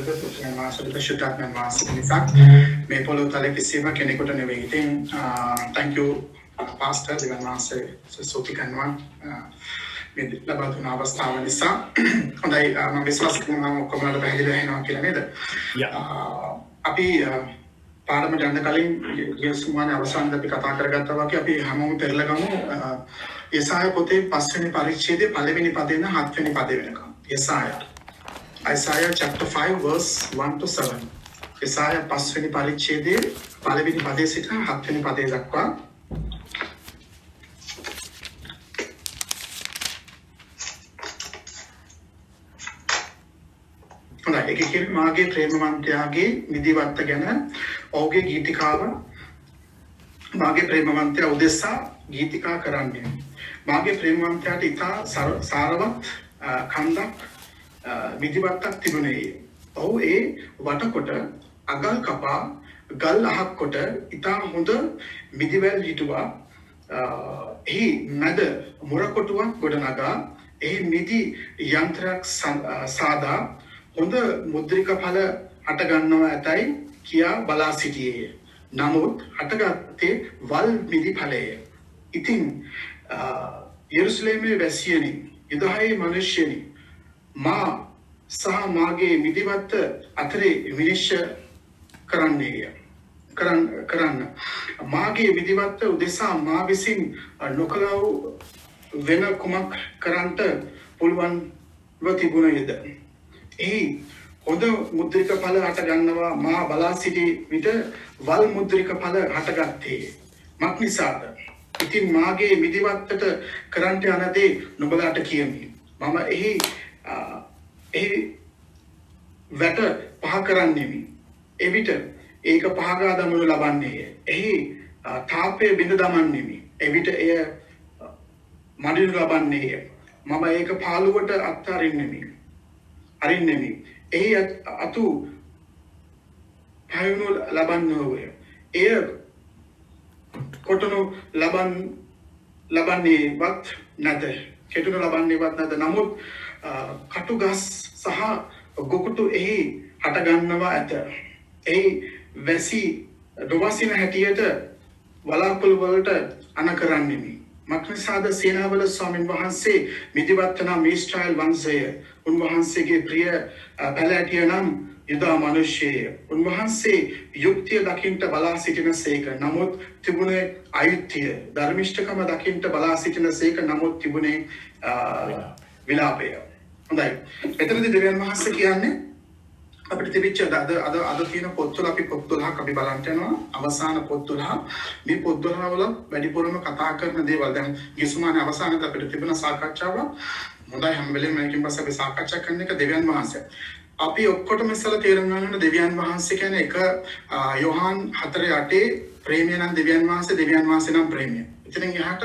පුත්‍රයන් වහන්සේට ශුද්ධාත්මයන් වහන්සේ නිසා මේ පොළොව තල කිසිම කෙනෙකුට නෙවෙයි. ඉතින් thank you pastor දෙවන් වහන්සේ සෝති කරනවා මේ ලබා දුන අවස්ථාව නිසා. හොඳයි මම විශ්වාස කරනවා ඔක්කොමලා පැහැදිලි වෙනවා කියලා නේද? අපි පාඩම යන්න කලින් යේසුමානේ අවසානයේ අපි කතා කරගත්තා වගේ අපි හැමෝම පෙරලා ගමු යෙසාය පොතේ 5 වෙනි පරිච්ඡේදයේ පළවෙනි පදේ ඉඳන් 7 වෙනි පදේ වෙනකම්. Isaiah chapter 5 verse 1 to 7. Isaiah 5 වෙනි පරිච්ඡේදයේ පළවෙනි පදේ සිට 7 වෙනි පදේ දක්වා ඒකේ මාගේ ප්‍රේමවන්තයාගේ නිදිවත්ත ගැන ඔහුගේ ගීතිකාව මාගේ ප්‍රේමවන්තයා උදෙසා ගීතිකා කරන්නේ. මාගේ ප්‍රේමවන්තයාට ඉතා සාරවත් කන්දක් නිදිවත්තක් තිබුණේ. ඔහු ඒ වටකොට අගල් කපා ගල් අහක් කොට ඉතා හොඳ මිදිවැල් හිටුවා. එහි මැද මුරකොටුවක් ගොඩනගා එහි මිදි යන්ත්‍රයක් සාදා හොඳ මුද්‍රික ඵල හට ගන්නවා ඇතයි කියා බලා සිටියේය. නමුත් හටගත්තේ වල් මිදි ඵලය. ඉතින් යෙරුසලේමේ වැසියනි, යුදෙහි මිනිස්යනි, මා සහ මාගේ මිදිවත්ත අතරේ විනිශ්චය කරන්න මාගේ මිදිවත්ත උදෙසා මා විසින් නොකළව වෙන කුමක් කරන්නට පුළුවන්ව තිබුණේද? එහි හොඳ මුද්‍රික ඵල හට ගන්නවා මා බලා සිටි විට වල් මුද්‍රික ඵල හටගත්තේ මක් නිසාද? ඉතින් මාගේ මිදිවත්තට කරන්ට යන දේ නුඹලාට කියමි. මම එහි වැට පහ කරන්නෙමි. එවිට ඒක පහගා දමනු ලබන්නේය. එහි තාපය බිඳ දමන්නෙමි. එවිට එය මඩිනු ලබන්නේය. මම ඒක පාළුවට අත්හරින්නෙමි. එහි අතු පයුණු ලබන්නෝය. එය කොටනු ලබන්නේවත් නැත. කෙටුණු ලබන්නේවත් නැත. නමුත් කටුගස් සහ ගොකුටු එහි හටගන්නවා ඇත. එහි වැසි නොවසින හැටියට වලාකුළු වලට අන කරන්නෙමි. මක්නිසාද සේනාවල ස්වාමීන් වහන්සේ මිදිවත්ත නම් ඊශ්‍රායල් වංශය, උන්වහන්සේගේ ප්‍රිය පැලැටිය නම් යුදා මිනිසෙය. උන්වහන්සේ යුක්තිය දකින්ට බලා සිටිනසේක. නමුත් තිබුණේ අයුක්තිය. ධර්මිෂ්ඨකම දකින්ට බලා සිටිනසේක. නමුත් තිබුණේ විලාපය. හොඳයි. එතනදී දෙවියන් වහන්සේ කියන්නේ අපිට තිබිච්ච අද තියෙන පොත්වල අපි පොත් 12ක් අපි බලන්න යනවා. අවසාන පොත් 12. මේ පොත් 12 වල වැඩිපුරම කතා කරන දේවල් දැන් ගිසුමානේ අවසානයේ අපිට තිබුණ සාකච්ඡාව. හොඳයි හැම වෙලේම මේකෙන් පස්සේ අපි සාකච්ඡා කරන එක දෙවියන් වහන්සේ. අපි ඔක්කොටම ඉස්සලා තේරුම් ගන්න ඕන දෙවියන් වහන්සේ කියන්නේ එක යෝහාන් 4:8 ප්‍රේමය නම් දෙවියන් වහන්සේ නම් ප්‍රේමය. එතනින් එහාට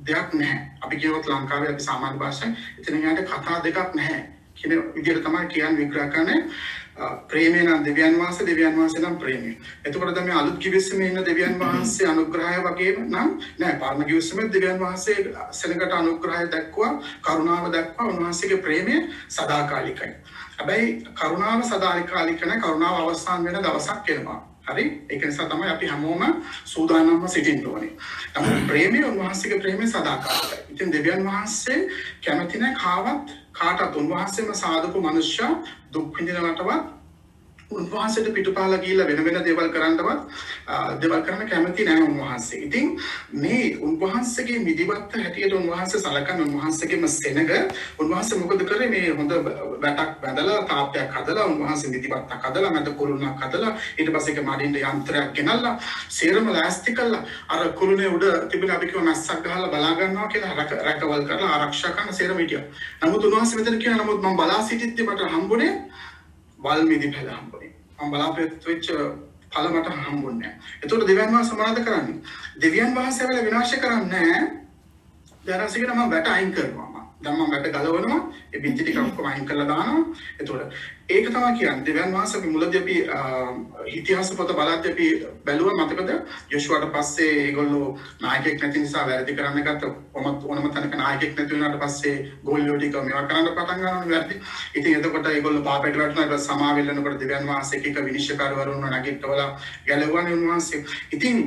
දෙයක් නැහැ. අපි කියනවත් ලංකාවේ අපි සාමාන්‍ය භාෂාවෙන් එතනින් එහාට කතා දෙකක් නැහැ. කියන විදිහට තමයි කියන්නේ විග්‍රහ කරන්නේ. ප්‍රේමය නම් දෙවියන් වහන්සේ නම් ප්‍රේමය. එතකොට තමයි අලුත් කිවිස්සමේ ඉන්න දෙවියන් වහන්සේ අනුග්‍රහය වගේම නම් නෑ පරණ කිවිස්සමේ දෙවියන් වහන්සේ සෙනඟට අනුග්‍රහය දක්වා කරුණාව දක්වා උන්වහන්සේගේ ප්‍රේමය සදාකාලිකයි. හැබැයි කරුණාව සදාකාලික නැහැ. කරුණාව අවසන් වෙන දවසක් එනවා. හරි? ඒක නිසා තමයි අපි හැමෝම සූදානම්ව සිටින්න ඕනේ. තමයි ප්‍රේමය උන්වහන්සේගේ ප්‍රේමය සදාකාලිකයි. ඉතින් දෙවියන් වහන්සේ කැමති නැහැ කාටත් උන්වහන්සේම සාදපු මනුෂ්‍ය දුක් විඳිනවටවත් උන්වහන්සේට පිටුපාලා ගිහිල්ලා වෙන දේවල් කරන්න කැමති නැහැ උන්වහන්සේ. ඉතින් මේ උන්වහන්සේගේ මිදිවත්ත හැටියට උන්වහන්සේ සලකන උන්වහන්සේගේම සෙනඟ උන්වහන්සේ මොකද කරේ? මේ හොඳ වැටක් බැඳලා තාප්පයක් හදලා උන්වහන්සේ මිදිවත්තක් හදලා මැද කුරුණක් හදලා ඊට පස්සේ ඒක මඩින්න යන්ත්‍රයක් ගෙනල්ලා සේරම ලෑස්ති කළා. අර කුරුණේ උඩ තිබෙන අපි කියව මැස්සක් ගහලා බලා ගන්නවා කියලා රැකවල් කරලා ආරක්ෂා කරන සේරම හිටියා. නමුත් උන්වහන්සේ මෙතන කියනවා නමුත් මම බලා සිටිද්දී මට හම්බුනේ වල් මිදි පැල හම්බුනේ. මම බලාපොරොත්තු වෙච්ච ඵල මට හම්බුන්නේ නැහැ. ඒතකොට දෙවියන් වහන්සේ මොනවද කරන්නේ? දෙවියන් වහන්සේ වෙල විනාශ කරන්නේ නැහැ. දැනසිකට මම වැට අයින් කරනවා. දැන් මම වැට ගලවනවා ඒ බිත්ති ටික ඔක්කොම අයින් කරලා දානවා. එතකොට ඒක තමයි කියන්නේ දෙවියන් වහන්සේ අපි මුලදී අපි ඉතිහාස පොත බලද්දී අපි බැලුවා මතකද යොෂුවාට පස්සේ ඒගොල්ලෝ නායකයෙක් නැති නිසා වැරදි කරන්න ගත්ත ඕනම තැනක නායකයෙක් නැති වුණාට පස්සේ ගෝලියෝ ටික මේවා කරන්න පටන් ගන්නවා වැරදි. ඉතින් එතකොට ඒගොල්ලෝ පාපයට වැටුණා. ඊට සමාවෙල් වෙනකොට දෙවියන් වහන්සේ එක විනිශ්චයකාරවරුන්ව නැගිටවලා ගැලවුවානේ උන්වහන්සේ. ඉතින්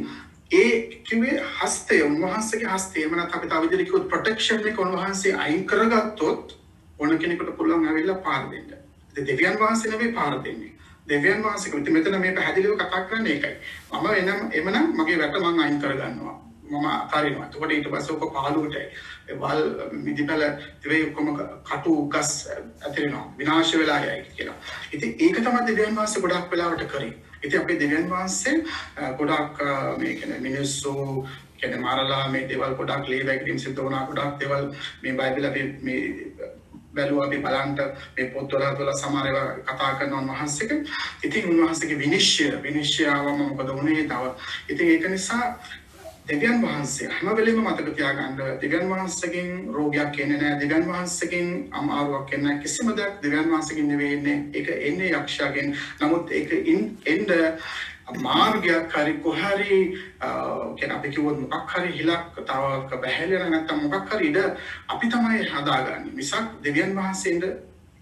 ඒ කිව්වේ හස්තය උන්වහන්සේගේ හස්තය එම නැත්නම් අපි තව විදිහට කිව්වොත් ප්‍රොටෙක්ෂන් එක උන්වහන්සේ අයින් කරගත්තොත් ඕන කෙනෙකුට පුළුවන් ඇවිල්ලා පාර දෙන්න. ඉතින් දෙවියන් වහන්සේ නෙවෙයි පාර දෙන්නේ. දෙවියන් වහන්සේ මෙතන මේ පැහැදිලිව කතා කරන්නේ ඒකයි. මම එමනම් මගේ වැට මං අයින් කරගන්නවා. මම අතාරිනවා. එතකොට ඊට පස්සේ ඔක පාළුවටයි. වල් මිදිපැල ඉතින් ඔක්කොම කටු ගස් ඇතිරෙනවා. විනාශ වෙලා යයි කියලා. ඉතින් ඒක තමයි දෙවියන් වහන්සේ ගොඩක් වෙලාවට කරේ. ඉතින් අපේ දෙවියන් වහන්සේ ගොඩක් මේ කියන්නේ මිනිස්සු කියන්නේ මාරලා මේ දේවල් ගොඩක් ලේ වැගීම් සිද්ධ වුණා. ගොඩක් දේවල් මේ බයිබල් අපි මේ බැලුවා අපි බලන්න මේ පොත්වල සමහර ඒවා කතා කරන උන්වහන්සේක. ඉතින් උන්වහන්සේගේ විනිශ්චය ආවම මොකද වුනේ තව. ඉතින් ඒක නිසා දෙවියන් වහන්සේ හැම වෙලෙම මතක තියාගන්න දෙවියන් වහන්සේගෙන් රෝගයක් එන්නේ නැහැ. දෙවියන් වහන්සේගෙන් අමාරුවක් එන්නේ නැහැ. කිසිම දෙයක් දෙවියන් වහන්සේගෙන් නෙවෙයි එන්නේ. ඒක එන්නේ යක්ෂයාගෙන්. නමුත් ඒක එන්න මාර්ගයක් හරි කොහරි කියන අපි කිව්වොත් මොකක් හරි හිලක් තවක බැහැලා නැත්නම් මොකක් හරි ඉඳ අපි තමයි හදාගන්නේ. මිසක් දෙවියන් වහන්සේෙන්ද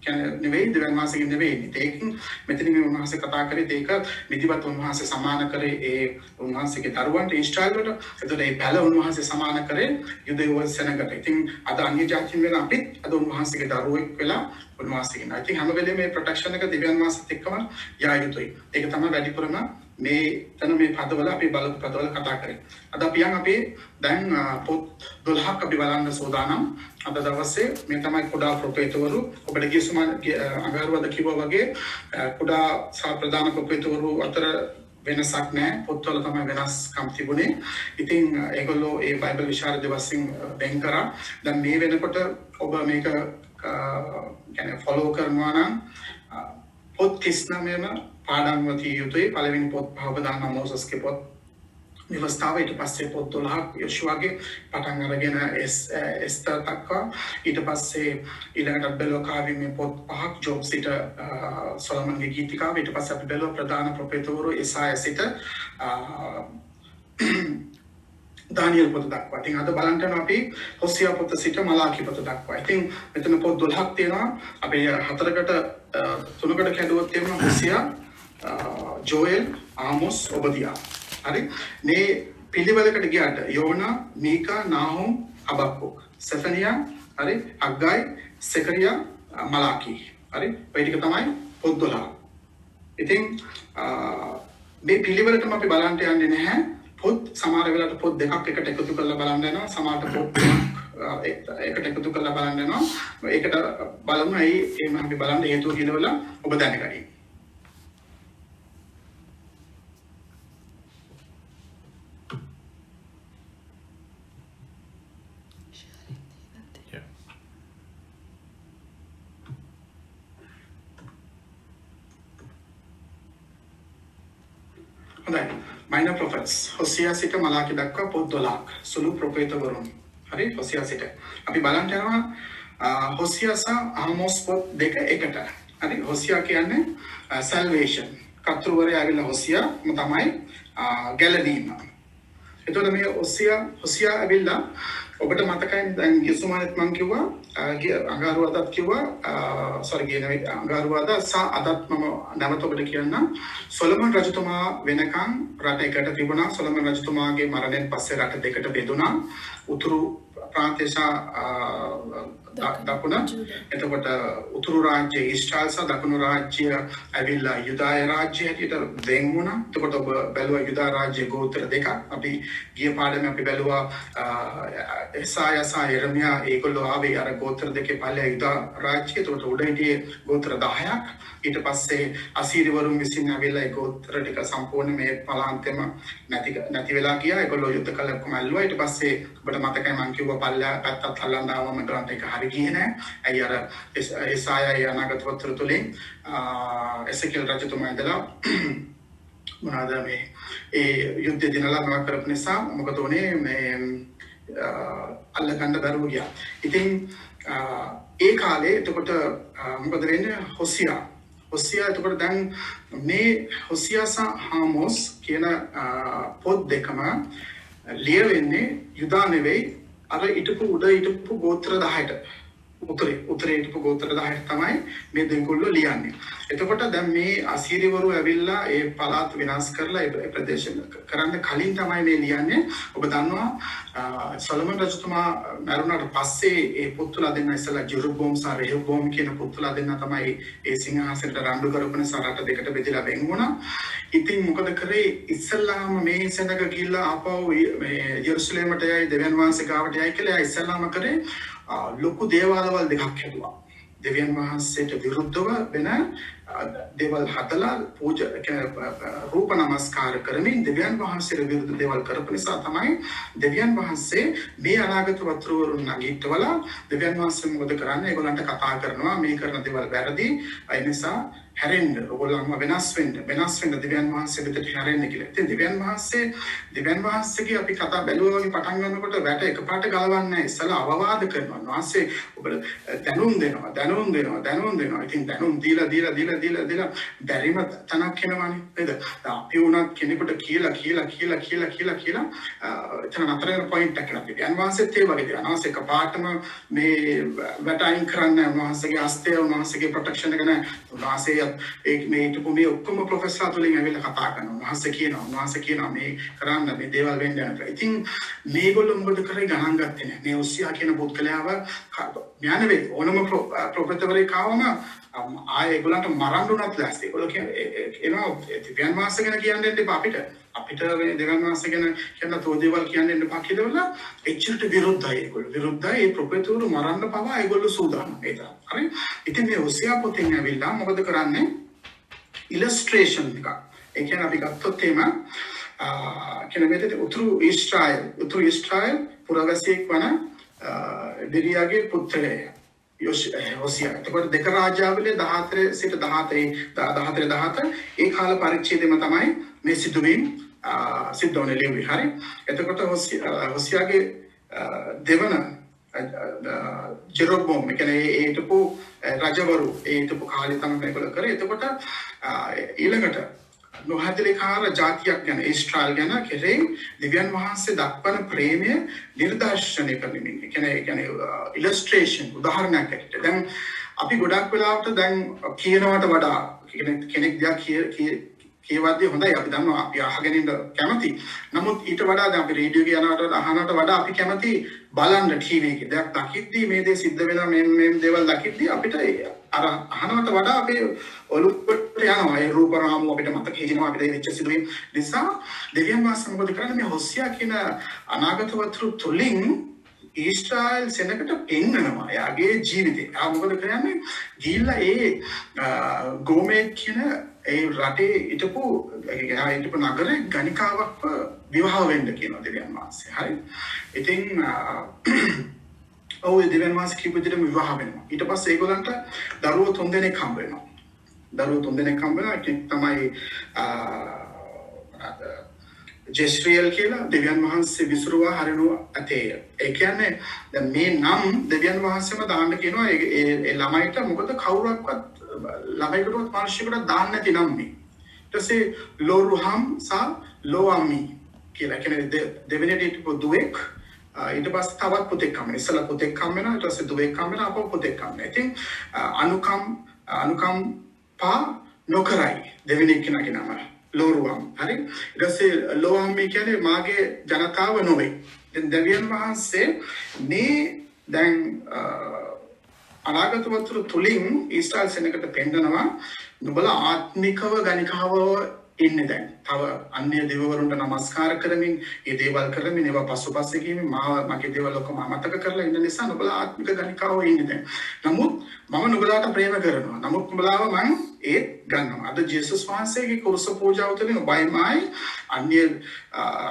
කියන්නේ නෙවෙයි දෙවියන් වහන්සේගෙන් නෙවෙයි. ඒකෙන් මෙතන මේ උන්වහන්සේ කතා කරේ ඒක නිදිවත් උන්වහන්සේ සමාන කරේ ඒ උන්වහන්සේගේ දරුවන්ට ඊශ්‍රායල් වලට. එතකොට ඒ බැල උන්වහන්සේ සමාන කරේ යුදෙව්ව සෙනගට. ඉතින් අද අන්‍ය ජාතීන් වෙන අපිත් අද උන්වහන්සේගේ දරුවෙක් වෙලා උන්වහන්සේගෙන්. I think හැම වෙලේම මේ ප්‍රොටෙක්ෂන් එක දෙවියන් වහන්සේත් එක්කම යා යුතුයි. ඒක තමයි වැඩිපුරම මේ තන මේ පදවල අපි බලපු පදවල කතා කරේ. අද අපි යන් අපේ දැන් පොත් 12ක් අපි බලන්න සූදානම්. අද දවසේ මේ තමයි කුඩා ප්‍රොපේතවරු ඔබට ගියසුම අඟහරුවාදා කිව්වා වගේ කුඩා සහ ප්‍රධාන ප්‍රොපේතවරු අතර වෙනසක් නැහැ. පොත්වල තමයි වෙනස්කම් තිබුණේ. ඉතින් ඒගොල්ලෝ ඒ බයිබල් විශාරද වශයෙන් වෙන් කරා. දැන් මේ වෙනකොට ඔබ මේක කියන්නේ ෆලෝ කරනවා නම් පොත් 39ම පාඩම්ව තිය යුතුයි. පළවෙනි පොත් පහව දාන මොසස්ගේ පොත් විවස්ථාව ඊට පස්සේ පොත් 12ක් යොෂුවාගේ පටන් අරගෙන එස්තර් දක්වා ඊට පස්සේ ඊළඟට බැලුවා කාව්‍යමය පොත් 5ක් ජොබ් සිට සොලොමන්ගේ ගීතිකාව ඊට පස්සේ අපි බැලුවා ප්‍රධාන ප්‍රොෆෙතවරු එසායා සිට දානියෙල් පොත දක්වා. ඉතින් අද බලන්න යනවා අපි හොසියා පොත සිට මලාකි පොත දක්වා. ඉතින් මෙතන පොත් 12ක් තියෙනවා. අපි හතරකට තුනකට කැඩුවොත් තියෙනවා හොසියා, ජෝයෙල්, ආමොස්, ඔබදියා. හරි මේ පිළිවෙලකට ගියාට යෝනා, මීකා, නාහුම්, හබක්කුක්, සෙෆනියා, හරි අග්ගයි, සෙකරියා, මලාකි. හරි ඔය ටික තමයි පොත් 12. ඉතින් මේ පිළිවෙලටම අපි බලන්න යන්නේ නැහැ. පොත් සමහර වෙලාවට පොත් දෙකක් එකට එකතු කරලා බලන්න යනවා. සමහරට පොත් තුනක් එකට එකතු කරලා බලන්න යනවා. ඒකට බලමු ඇයි එහෙම අපි බලන්න හේතුව කියනවල ඔබ දැනගනි. Minor prophets හොසියා සිට මලාකි දක්වා පොත් 12ක් සුළු ප්‍රොෆෙතවරුන්. හරි හොසියා සිට අපි බලන්න යනවා හොසියා සහ ආමෝස් පොත් දෙක එකට. හරි හොසියා කියන්නේ salvation. කතුරුවරයා ඇවිල්ලා හොසියා තමයි ගැලවීම. එතකොට මේ හොසියා ඇවිල්ලා ඔබට මතකයි දැන් යසුමානෙත් මම කිව්වා අඟහරුවාදාත් කිව්වා අඟහරුවාදා සහ අදත් මම නැවත ඔබට කියන්නම් සොලොමන් රජතුමා වෙනකන් රට එකට තිබුණා. සොලොමන් රජතුමාගේ මරණයෙන් පස්සේ රට දෙකට බෙදුණා. උතුරු ප්‍රාන්තය සහ දකුණ. එතකොට උතුරු රාජ්‍ය ඊශ්‍රායල් සහ දකුණු රාජ්‍ය ඇවිල්ලා යුදාය රාජ්‍ය හැටියට වෙන් වුණා. එතකොට ඔබ බැලුවා යුදා රාජ්‍ය ගෝත්‍ර දෙකක්. අපි ගිය පාඩමේ අපි බැලුවා එසායා සහ යෙරමියා ඒගොල්ලෝ ආවේ අර ගෝත්‍ර දෙකේ පල්ලෙහා යුදා රාජ්‍යය. එතකොට උඩ හිටියේ ගෝත්‍ර 10ක්. ඊට පස්සේ අසීරිවරුන් විසින් ඇවිල්ලා ඒ ගෝත්‍ර ටික සම්පූර්ණ මේ පලාන්තෙම නැති වෙලා ගියා. ඒගොල්ලෝ යුද්ධ කළා ඔක්කොම ඇල්ලුවා. ඊට පස්සේ ඔබට මතකයි මම කිව්වා පල්ලෙහා පැත්තත් අල්ලන් ආවම ග්‍රන්ථ එක හරි ගියේ නෑ. ඇයි අර එසායා අනාගත වස්තු තුලින් එසේකියල් රජතුමා ඉඳලා මොනවාද මේ ඒ යුද්ධ දිනලා මොනව කරපු නිසා මොකද උනේ මේ අල්ලගන්න බැරුව ගියා. ඉතින් ඒ කාලේ එතකොට මොකද වෙන්නේ හොසියා එතකොට දැන් මේ හොසියා සහ හාමෝස් කියන පොත් දෙකම ලියවෙන්නේ යුදා නෙවෙයි අර ඉටපු ගෝත්‍ර 10ට උත්තරේ හිටපු ගෝත්‍ර 10ට තමයි මේ දෙගොල්ලෝ ලියන්නේ. එතකොට දැන් මේ අසීරිවරු ඇවිල්ලා ඒ පළාත් විනාශ කරලා ඒ ප්‍රදේශ කරන්න කලින් තමයි මේ ලියන්නේ. ඔබ දන්නවා සොලොමන් රජතුමා මරුණාට පස්සේ ඒ පුතුලා දෙන්න ඉස්සලා ජෙරුබෝම් සහ රෙහෝබෝම් කියන පුතුලා දෙන්න තමයි ඒ සිංහාසනයට රණ්ඩු කරපු නිසා රට දෙකට බෙදලා වෙන් වුණා. ඉතින් මොකද කරේ ඉස්සල්ලාම මේ සෙනග ගිහිල්ලා ආපහු මේ යෙරුසලේමට යයි දෙවියන් වහන්සේ ගාවට යයි කියලා ඉස්සල්ලාම කරේ ලොකු දේවාලවල් දෙකක් හැදුවා. දෙවියන් වහන්සේට විරුද්ධව වෙන දේවල් හදලා රූප නමස්කාර කරමින් දෙවියන් වහන්සේට විරුද්ධ දේවල් කරපු නිසා තමයි දෙවියන් වහන්සේ මේ අනාගත වතුරවරුන් නැගිටවලා දෙවියන් වහන්සේ මොකද කරන්නේ? ඒගොල්ලන්ට කතා කරනවා මේ කරන දේවල් වැරදි. ඒ නිසා හැරෙන්න ඔයගොල්ලන්ම වෙනස් වෙන්න දෙවියන් වහන්සේ වෙතට හැරෙන්න කියලා. ඉතින් දෙවියන් වහන්සේගේ අපි කතා බැලුවා වගේ පටන් ගන්නකොට වැට එකපාරට ගලවන්නේ නැහැ. ඉස්සලා අවවාද කරනවා. වහන්සේ ඔබට දැනුම් දෙනවා. ඉතින් දැනුම් දීලා බැරිම තනක් එනවනේ නේද? අපි උනත් කෙනෙකුට කියලා එතන නතර වෙන පොයින්ට් එකක් නැහැ. දෙවියන් වහන්සේත් ඒ වගේ දෙනවා. වහන්සේ එකපාරටම මේ වැට අයින් කරන්නේ වහන්සේගේ අස්තය වහන්සේගේ ප්‍රොටෙක්ෂන් එක නැහැ. වහන්සේ මේ හිටපු මේ ඔක්කොම ප්‍රොෆෙසර්ලා තුලින් ඇවිල්ලා කතා කරනවා. වහන්සේ කියනවා මේ කරන්න මේ දේවල් වෙන්න යනවා. ඉතින් මේගොල්ලෝ මොකද කරේ ගණන් ගත්තේ නැහැ. මේ ඔසියා කියන පුද්ගලයාව ඥානවේ ඕනම ප්‍රොෆෙසර්වරයෙක් ආවම ආයේ ඒගොල්ලන්ට මරන්න උනත් ලෑස්ති. ඒගොල්ලෝ කියනවා දෙවියන් වහන්සේ ගැන කියන්න දෙන්න එපා අපිට මේ දෙවියන් වහන්සේ ගැන කියන තෝදේවල් කියන්න දෙන්න එපා කියලා එච්චරට විරුද්ධයි ඒගොල්ලෝ. ඒ ප්‍රොෆෙසර්වරු මරන්න පවා ඒගොල්ලෝ සූදානම්. ඒක හරි. ඉතින් මේ ඔසියා පොතෙන් ඇවිල්ලා මොකද කරන්නේ? ඉලස්ට්‍රේෂන් එකක්. ඒ කියන්නේ අපි ගත්තොත් එහෙම කියන මෙතන උතුරු ඊශ්‍රායල් පුරවැසියෙක් වන දෙවියාගේ පුත්‍රයා හොසියා. එතකොට දෙක රාජ්‍යාවලිය 14 සිට 17 ඒ කාල පරිච්ඡේදෙම තමයි මේ සිදුවීම් සිද්ධ වුණේ ලියුවේ. හරි. එතකොට හොසියාගේ දෙවන ජෙරොබෝම් කියන්නේ ඒ හිටපු රජවරු ඒ හිටපු කාලේ තමයි මේගොල්ලෝ කරේ. එතකොට ඊළඟට නොහැදලිකාර ජාතියක් ගැන ඊශ්‍රායල් ගැන කෙරෙහි දෙවියන් වහන්සේ දක්වන ප්‍රේමය නිර්දර්ශනය කරමින් කියන්නේ ඉලස්ට්‍රේෂන් උදාහරණයක් ඇරෙට දැන් අපි ගොඩක් වෙලාවට දැන් කියනවට වඩා කෙනෙක් දෙයක් කියවද්දී හොඳයි අපි දන්නවා අපි අහගෙන ඉන්න කැමති. නමුත් ඊට වඩා දැන් අපි රේඩියෝ එක යනවට අහනවට වඩා අපි කැමති බලන්න ටීවී එකේ දෙයක් දකිද්දී මේ දේ සිද්ධ වෙනවා මේ දේවල් දකිද්දී අපිට අර අහනවට වඩා අපේ ඔළුවට යනවා ඒ රූප රාමුව අපිට මතක හිටිනවා අපිට වෙච්ච සිදුවීම් නිසා දෙවියන් වහන්සේ මොකද කරන්නේ මේ හොසියා කියන අනාගත වතුරු තුලින් ඊශ්‍රායල් සෙනගට පෙන්නනවා යාගේ ජීවිතේ. ආ මොකද කරන්නේ? ගිහිල්ලා ඒ ගෝමේත් කියන ඒ රටේ හිටපු නගරේ ගණිකාවක් විවාහ වෙන්න කියනවා දෙවියන් වහන්සේ. හරි. ඉතින් ඔව් දෙවියන් වහන්සේ කියපු විදිහටම විවාහ වෙනවා. ඊට පස්සේ ඒගොල්ලන්ට දරුවෝ 3 දෙනෙක් හම්බ වෙනවා. ඒක තමයි ජෙස්රියල් කියලා දෙවියන් වහන්සේ විසුරුවා හරිනු ඇතේය. ඒ කියන්නේ දැන් මේ නම් දෙවියන් වහන්සේම දාන්න කියනවා ඒ ළමයිට මොකද කවුරක්වත් ළමයිකටවත් මිනිහෙකුට දාන්න නැති නම් මේ. ඊට පස්සේ ලෝරුහම් සහ ලෝඅමි කියලා කියන්නේ දෙවෙනිට හිටපු දුවෙක් ඊට පස්සේ තවත් පුතෙක් හම්බ වෙනවා. ඉස්සලා පුතෙක් හම්බ වෙනවා ඊට පස්සේ දුවෙක් හම්බ වෙනවා අපෝ පුතෙක් හම්බ වෙනවා. ඉතින් අනුකම්පා නොකරයි දෙවෙනි කෙනාගේ නම ලෝරුවම්. හරි. ඊට පස්සේ ලෝඅමි කියන්නේ මාගේ ජනතාව නොවේ. දැන් දෙවියන් වහන්සේ මේ දැන් අනාගත වතුර තුලින් ඊශ්‍රායල් සෙනගට පෙන්නනවා නුඹලා ආත්මිකව ගණිකාව ඉන්නේ දැන්. තව අන්‍ය දෙවිවරුන්ට නමස්කාර කරමින්, ඒ දේවල් කරමින් ඒවා පසුපස්සේ ගිහින් මගේ දේවල් ඔක්කොම අමතක කරලා ඉන්න නිසා නුඹලා ආත්මික ගණිකාව ඉන්නේ දැන්. නමුත් මම නුඹලාට ප්‍රේම කරනවා. නමුත් නුඹලාව මං ඒත් ගන්නවා. අද ජේසුස් වහන්සේගේ කුරුස පූජාව තුළින් ඔබයිමයි අන්‍ය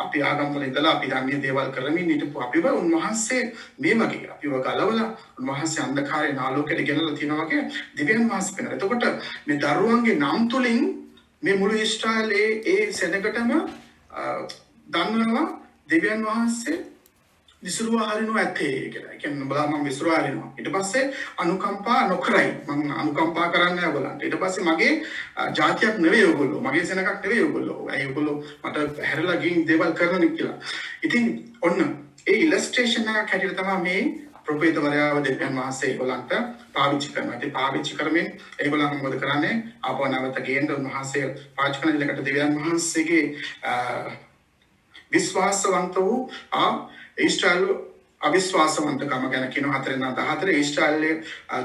අපි ආගම්වල ඉඳලා අපි අන්‍ය දේවල් කරමින් හිටපු අපිව උන්වහන්සේ මේ වගේ අපිව ගලවලා උන්වහන්සේ අන්ධකාරයේ නාලෝකයට ගෙනලා තියනවා වගේ දෙවියන් වහන්සේ වෙනවා. එතකොට මේ දරුවන්ගේ නම් තුලින් මේ මුළු ඊශ්‍රායලයේ ඒ සෙනගටම දන්නවා දෙවියන් වහන්සේ විසුරුවා හරිනවා ඇත්තේ කියලා. ඒ කියන්නේ බලන්න මම විසුරුවා හරිනවා. ඊට පස්සේ අනුකම්පා නොකරයි. මම අනුකම්පා කරන්නේ නැහැ ඔයගොල්ලන්ට. ඊට පස්සේ මගේ જાතියක් නෙවෙයි ඔයගොල්ලෝ. මගේ සෙනඟක් නෙවෙයි ඔයගොල්ලෝ. ඇයි ඔයගොල්ලෝ මට හැරලා ගිහින් දේවල් කරන්නේ කියලා. ඉතින් ඔන්න ඒ ඉලස්ට්‍රේෂන් එකක් හැටියට තමයි මේ ප්‍රොපේතවරයාව දෙවියන් වහන්සේ ඒගොල්ලන්ට පාවිච්චි කරනවා. ඉතින් පාවිච්චි කරමින් ඒගොල්ලන් මොකද කරන්නේ? ආපහු නැවත ගේන්න උන්වහන්සේ පාවිච්චි කරන ඉලකට දෙවියන් වහන්සේගේ විශ්වාසවන්ත වූ ඊශ්‍රායල් අවිශ්වාසවන්තකම ගැන කියන 4:14 ඊශ්‍රායලයේ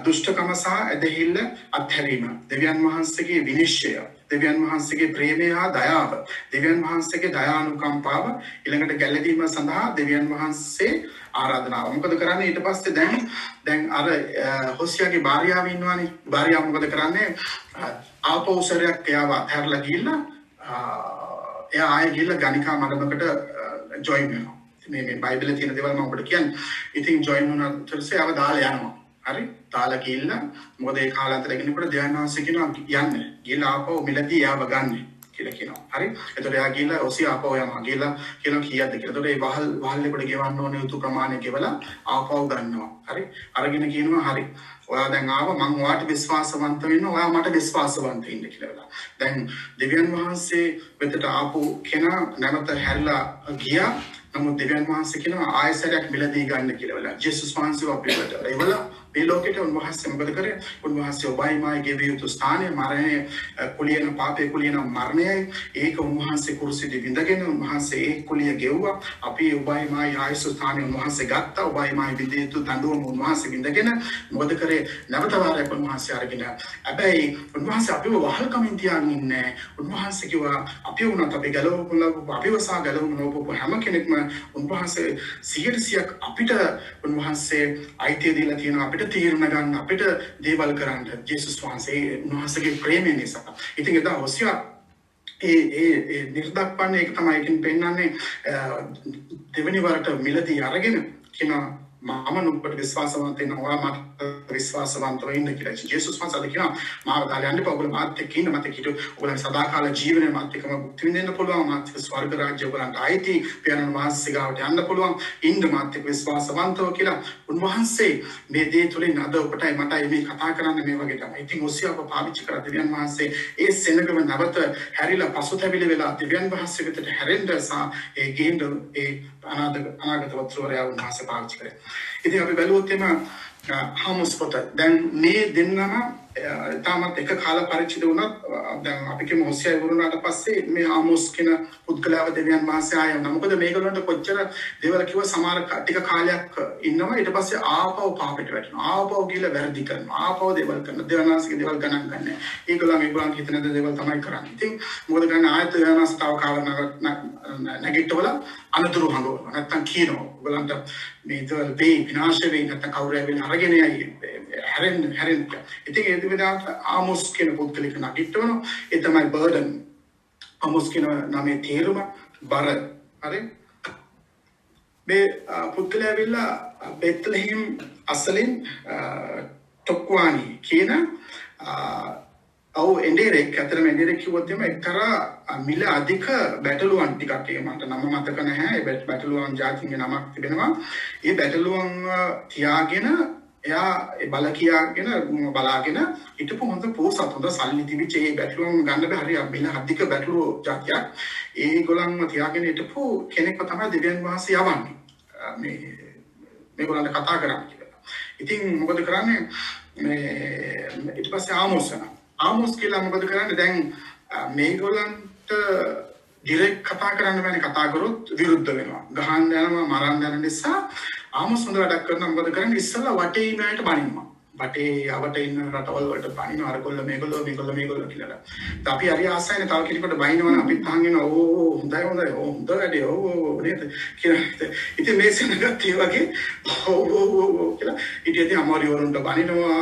දුෂ්ටකම සහ ඇදහිල්ල අත්හැරීම දෙවියන් වහන්සේගේ විනිශ්චය දෙවියන් වහන්සේගේ ප්‍රේමය හා දයාව දෙවියන් වහන්සේගේ දයානුකම්පාව ඊළඟට ගැළවීම සඳහා දෙවියන් වහන්සේ ආරාධනාව මොකද කරන්නේ ඊට පස්සේ දැන් අර හොසියාගේ භාර්යාව ඉන්නවනේ භාර්යාව මොකද කරන්නේ ආපෞසරයක් එයාව අත්හැරලා ගිහිල්ලා එයා ආයෙ ගිහිල්ලා ගණිකා මඩමකට ජොයින් වෙනවා මේ බයිබලයේ තියෙන දේවල් මම ඔබට කියන්නේ. ඉතින් ජොයින් වුණාට පස්සේ ආව දාලා යනවා. හරි? දාලා ගිහිල්ලා මොකද ඒ කාලාන්තරයකිනකොට ධ්‍යානවාසී කියනවා යන්න. ගිහිල්ලා ආපහු මිලදී යාව ගන්න කියලා කියනවා. හරි? එතකොට එයා ගිහිල්ලා ඔසිය ආපහු යනවා. ගිහිල්ලා කියනවා කීයක්ද කියලා. එතකොට ඒ වහල්ලෙකට ගෙවන්න ඕනේ උතු ප්‍රමාණය ගෙවලා ආපහු ගන්නවා. හරි? අරගෙන කියනවා හරි. ඔයා දැන් ආව මම ඔයාට විශ්වාසවන්ත වෙන්න ඔයා මට විශ්වාසවන්ත වෙන්න කියලා. දැන් දෙවියන් වහන්සේ වෙතට ආපු කෙනා නැවත හැරිලා ගියා. නමුත් දෙවියන් වහන්සේ කියනවා ආයසරයක් මිලදී ගන්න කියලා වෙලා. ජේසුස් වහන්සේ අපිට ඒවල මේ ලෝකෙට උන්වහන්සේ මොකද කරේ? උන්වහන්සේ ඔබයි මායි ගෙවිය යුතු ස්ථානය මරණය කුලියන පාපේ කුලියන මරණයයි ඒක උන්වහන්සේ කුරුසියේදී විඳගෙන උන්වහන්සේ ඒ කුලිය ගෙවුවා. අපි ඔබයි මායි ආයස ස්ථානය උන්වහන්සේ ගත්තා. ඔබයි මායි විඳිය යුතු දඬුවම උන්වහන්සේ විඳගෙන මොකද කරේ? නැවත වාරයක් උන්වහන්සේ අරගෙන. හැබැයි උන්වහන්සේ අපිව වහල්කමින් තියාගෙන ඉන්නේ. උන්වහන්සේ කිව්වා අපි වුණත් අපි ගලවපු අපිව සා ගලවමු නෝපු හැම කෙනෙක්ම උන්වහන්සේ 100% අපිට උන්වහන්සේ අයිතිය දීලා තියෙනවා අපිට තීරණ ගන්න අපිට දේවල් කරන්න ජේසුස් වහන්සේ උන්වහන්සේගේ ප්‍රේමය නිසා. ඉතින් එදා හොසියා ඒ නිර්දක්වන්නේ ඒක තමයි එකකින් පෙන්නන්නේ දෙවෙනි වරට මිලදී අරගෙන කියනවා මම නුඹට විශ්වාසවන්ත වෙනවා මට විශ්වාසවන්ත වෙන්න කියලා. ජේසුස් වහන්සේ කියනවා මාව දාලා යන්න එපා. ඔයගොල්ලෝ මාත් එක්ක ඉන්න මත කිටු ඔයගොල්ලන් සදාකාල ජීවනය මාත් එක්කම මුක්ති විඳින්න පුළුවන්. මාත් එක්ක ස්වර්ග රාජ්‍ය ඔයගොල්ලන්ට ආйти පියාණන් වහන්සේ ගාවට යන්න පුළුවන්. ඉන්න මාත් එක්ක විශ්වාසවන්තව කියලා උන්වහන්සේ මේ දේ තුලින් අද ඔබටයි මටයි මේ කතා කරන්නේ මේ වගේ තමයි. ඉතින් ඔසියාව පාවිච්චි කර දෙවියන් වහන්සේ ඒ සෙනගම නැවත හැරිලා පසුතැවිලි වෙලා දෙවියන් වහන්සේ වෙතට හැරෙන්න සහ ඒ ගේන්න ඒ අනාගත වස්තුවරයා උන්වහන්සේ පාවිච්චි කරේ. ඉතින් අපි බැලුවොත් එම හාමුස් පොත දැන් මේ දෙන්නම තාමත් එක කාල පරිච්ඡේද වුණත් දැන් අපි කියමු හොසියා ඉවරුණාට පස්සේ මේ ආමෝස් කියන පුද්ගලයාව දෙවියන් වහන්සේ ආයවනවා. මොකද මේගොල්ලන්ට කොච්චර දේවල් කිව්ව සමහර ටික කාලයක් ඉන්නවා ඊට පස්සේ ආපහු පාපෙට වැටෙනවා. ආපහු ගිහලා වැරදි කරනවා. ආපහු දේවල් කරනවා. දෙවියන් වහන්සේගේ දේවල් ගණන් ගන්නෑ. ඒගොල්ලන් හිතන දේවල් තමයි කරන්නේ. ඉතින් මොකද කරන්නේ ආයත දෙවියන් වහන්සේ තව කාලයක් නැගිටවල අනතුරු හංගවනවා. නැත්තම් කියනවා ඔයගලන්ට මේ දේවල් වෙයි විනාශ වෙයි නැත්තම් කවුරු ඇවිල්ලා අරගෙන යයි හැරෙන්න. ඉතින් ඒ විදිහට ආමෝස් කියන පුද්ගලික නගිටවනවා. ඒ තමයි බර්ඩන්. ආමෝස් කියන නමේ තේරුම බර. හරි? මේ පුද්ගලයා ඇවිල්ලා බෙත්ලෙහෙම් අසලින් ටොක්වානි කියන එන්ඩේරෙක් අතරම එන්ඩේරෙක් කිව්වොත් එම එක්තරා මිල අධික බැටළුවන් ටිකක් ඒක මට නම මතක නැහැ. ඒ බැටළුවන් ජාතින්ගේ නමක් තිබෙනවා. ඒ බැටළුවන් තියාගෙන එයා ඒ බල කියාගෙන බලාගෙන හිටපු හොඳ පොසත් හොඳ සල්ලි තිබිච්ච ඒ බැටළුවන් ගන්න බෑ. හරි මිල අධික බැටළුවෝ ජාතියක්. ඒගොල්ලන්ව තියාගෙන හිටපු කෙනෙක්ව තමයි දෙවියන් වහන්සේ යවන්නේ. මේගොල්ලන්ට කතා කරන්න කියලා. ඉතින් මොකද කරන්නේ මේ ඊට පස්සේ ආමෝස් කියලා මොකද කරන්නේ දැන් මේගොල්ලන්ට ඩිරෙක්ට් කතා කරන්න බෑනේ. කතා කරොත් විරුද්ධ වෙනවා. ගහන්න යනවා මරන්න යන නිසා ආමෝස් හොඳ වැඩක් කරනවා. මොකද කරන්නේ ඉස්සෙල්ලා වටේ ඉන්න අයට බනිනවා. වටේ යවට ඉන්න රටවල් වලට බනිනවා. අරගොල්ල මේගොල්ලෝ කියලා. අපි හරි ආසයිනේ තව කෙනෙකුට බනිනවනම් අපිත් අහගෙන හොඳයි හොඳ වැඩේ නේද කියලා. ඉතින් මේ සෙනගත් ඒ වගේ කියලා ඉතින් අමාරු වරුන්ට බනිනවා.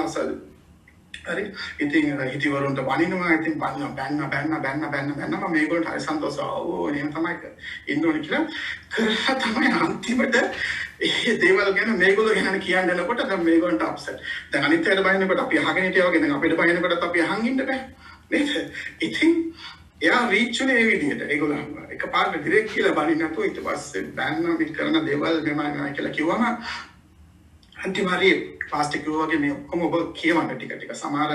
හරි ඉතින් හිතවරුන්ට බනිනවා. ඉතින් බැන්න මේගොල්ලන්ට හරි සන්තෝෂයි. එහෙම තමයි ඉන්න ඕනේ කියලා කරලා තමයි අන්තිමට ඒ දේවල් ගැන මේගොල්ලෝ ගැන කියන්න යනකොට දැන් මේගොල්ලන්ට අප්සෙට්. දැන් අනිත් අයට බනිනකොට අපි අහගෙන හිටියා වගේ දැන් අපිට බනිනකොටත් අපි අහන් ඉන්න බෑ නේද? ඉතින් එයා රීච් උනේ ඒ විදිහට. ඒගොල්ලන් එකපාරට ඩිරෙක්ට් කියලා බලින්න නැතුව ඊට පස්සේ බෑන්නා මේ කරන දේවල් මෙමය කියලා කිව්වම අන්තිමාරි පාස්ටර් කිව්වා වගේ මේ ඔක්කොම ඔබ කියවන්න ටික ටික. සමහර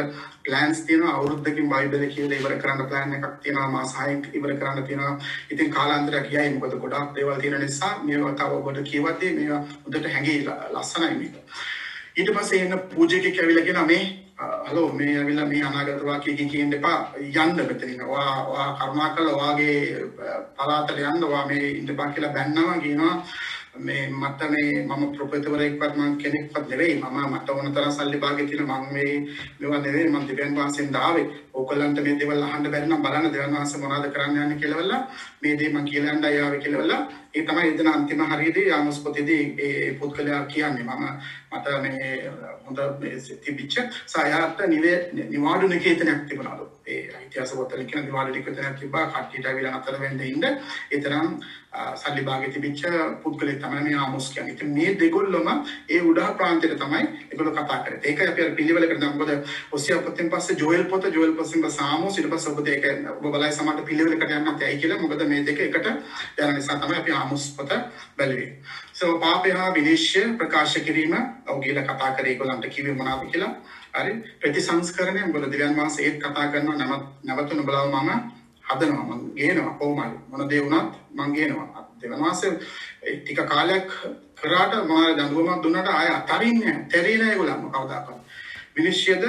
ප්ලෑන්ස් තියෙනවා අවුරුද්දකින් බයිබලේ කියලා ඉවර කරන්න ප්ලෑන් එකක් තියෙනවා මාස 6ක් ඉවර කරන්න තියෙනවා. ඉතින් කාලාන්තරයක් ගියයි මොකද ගොඩාක් දේවල් තියෙන නිසා මේවා තව ඔබට කියවද්දී මේවා හොඳට හැංගී ලස්සනයි මේක. ඊට පස්සේ එන්න පූජකෙක් ඇවිල්ලා කියනවා මේ හලෝ මේ ඇවිල්ලා මේ අනාගත වාක්‍ය කියන්න එපා යන්න මෙතනින්. ඔයා කරුණාකරලා ඔයාගේ පළාතට යන්න. ඔයා මේ ඉඳපන් කියලා බැන්නවා කියනවා. මේ මට මේ මම ප්‍රොෆෙසර්වරයෙක්වත් මම කෙනෙක්වත් නෙවෙයි. මට ඕන තරම් සල්ලි භාගෙ තියෙන මම මේවා නෙවෙයි. මම දෙවියන් වහන්සේෙන් ආවේ. ඕගොල්ලන්ට මේ දේවල් අහන්න බැරි නම් බලන්න දෙවියන් වහන්සේ මොනවද කරන්න යන්නේ කියලා වෙලා මේ දේ මම කියලා යන්නයි ආවේ කියලා වෙලා ඒ තමයි එතන අන්තිම හරියේදී ආමොස් පොතේදී ඒ පුද්ගලයා කියන්නේ මට මේ හොඳ තිබිච්ච සායාට නිවාඩු නිකේතනයක් තිබුණාලු. ඒ ඉතිහාස පොතේ කියන නිවාඩු නිකේතනයක් තිබ්බා. කට්ටියට අවිලා අතර වෙන්න ඉන්න ඒ තරම් සල්ලි භාගෙ තිබිච්ච පුද්ගලෙක් තමයි මේ ආමොස් කියන්නේ. ඉතින් මේ දෙගොල්ලම ඒ උඩා ප්‍රාන්තයේ තමයි ඒගොල්ලෝ කතා කරේ. ඒකයි අපි අර පිළිවෙලකට දැන් මොකද ඔසියා පොතෙන් පස්සේ ජෝෙල් පොත පස්සේ ආමොස් ඊට පස්සේ ඔබ දෙක ඔබ බලයි සමහර පිළිවෙලකට යන්නත් ඇයි කියලා. මොකද මේ දෙක එකට යන නිසා තමයි අපි ආමොස් පොත බැලුවේ. So පාපය හා විනිශ්චය ප්‍රකාශ කිරීම ඔව්ගියලා කතා කරේ ඒගොල්ලන්ට කිව්වේ මොනවද කියලා. හරි ප්‍රතිසංස්කරණය මොකද දෙවියන් වහන්සේ ඒත් කතා කරනවා නැවතුන බලව මම හදනවා මම ගේනවා කොහොමද මොන දේ වුණත් මම ගේනවා. දෙවියන් වහන්සේ ටික කාලයක් කරාට මාර දඬුවමක් දුන්නාට ආය අතරින්නේ තැරිලා ඒගොල්ලන්ම කවදාකවත්. විනිශ්චයද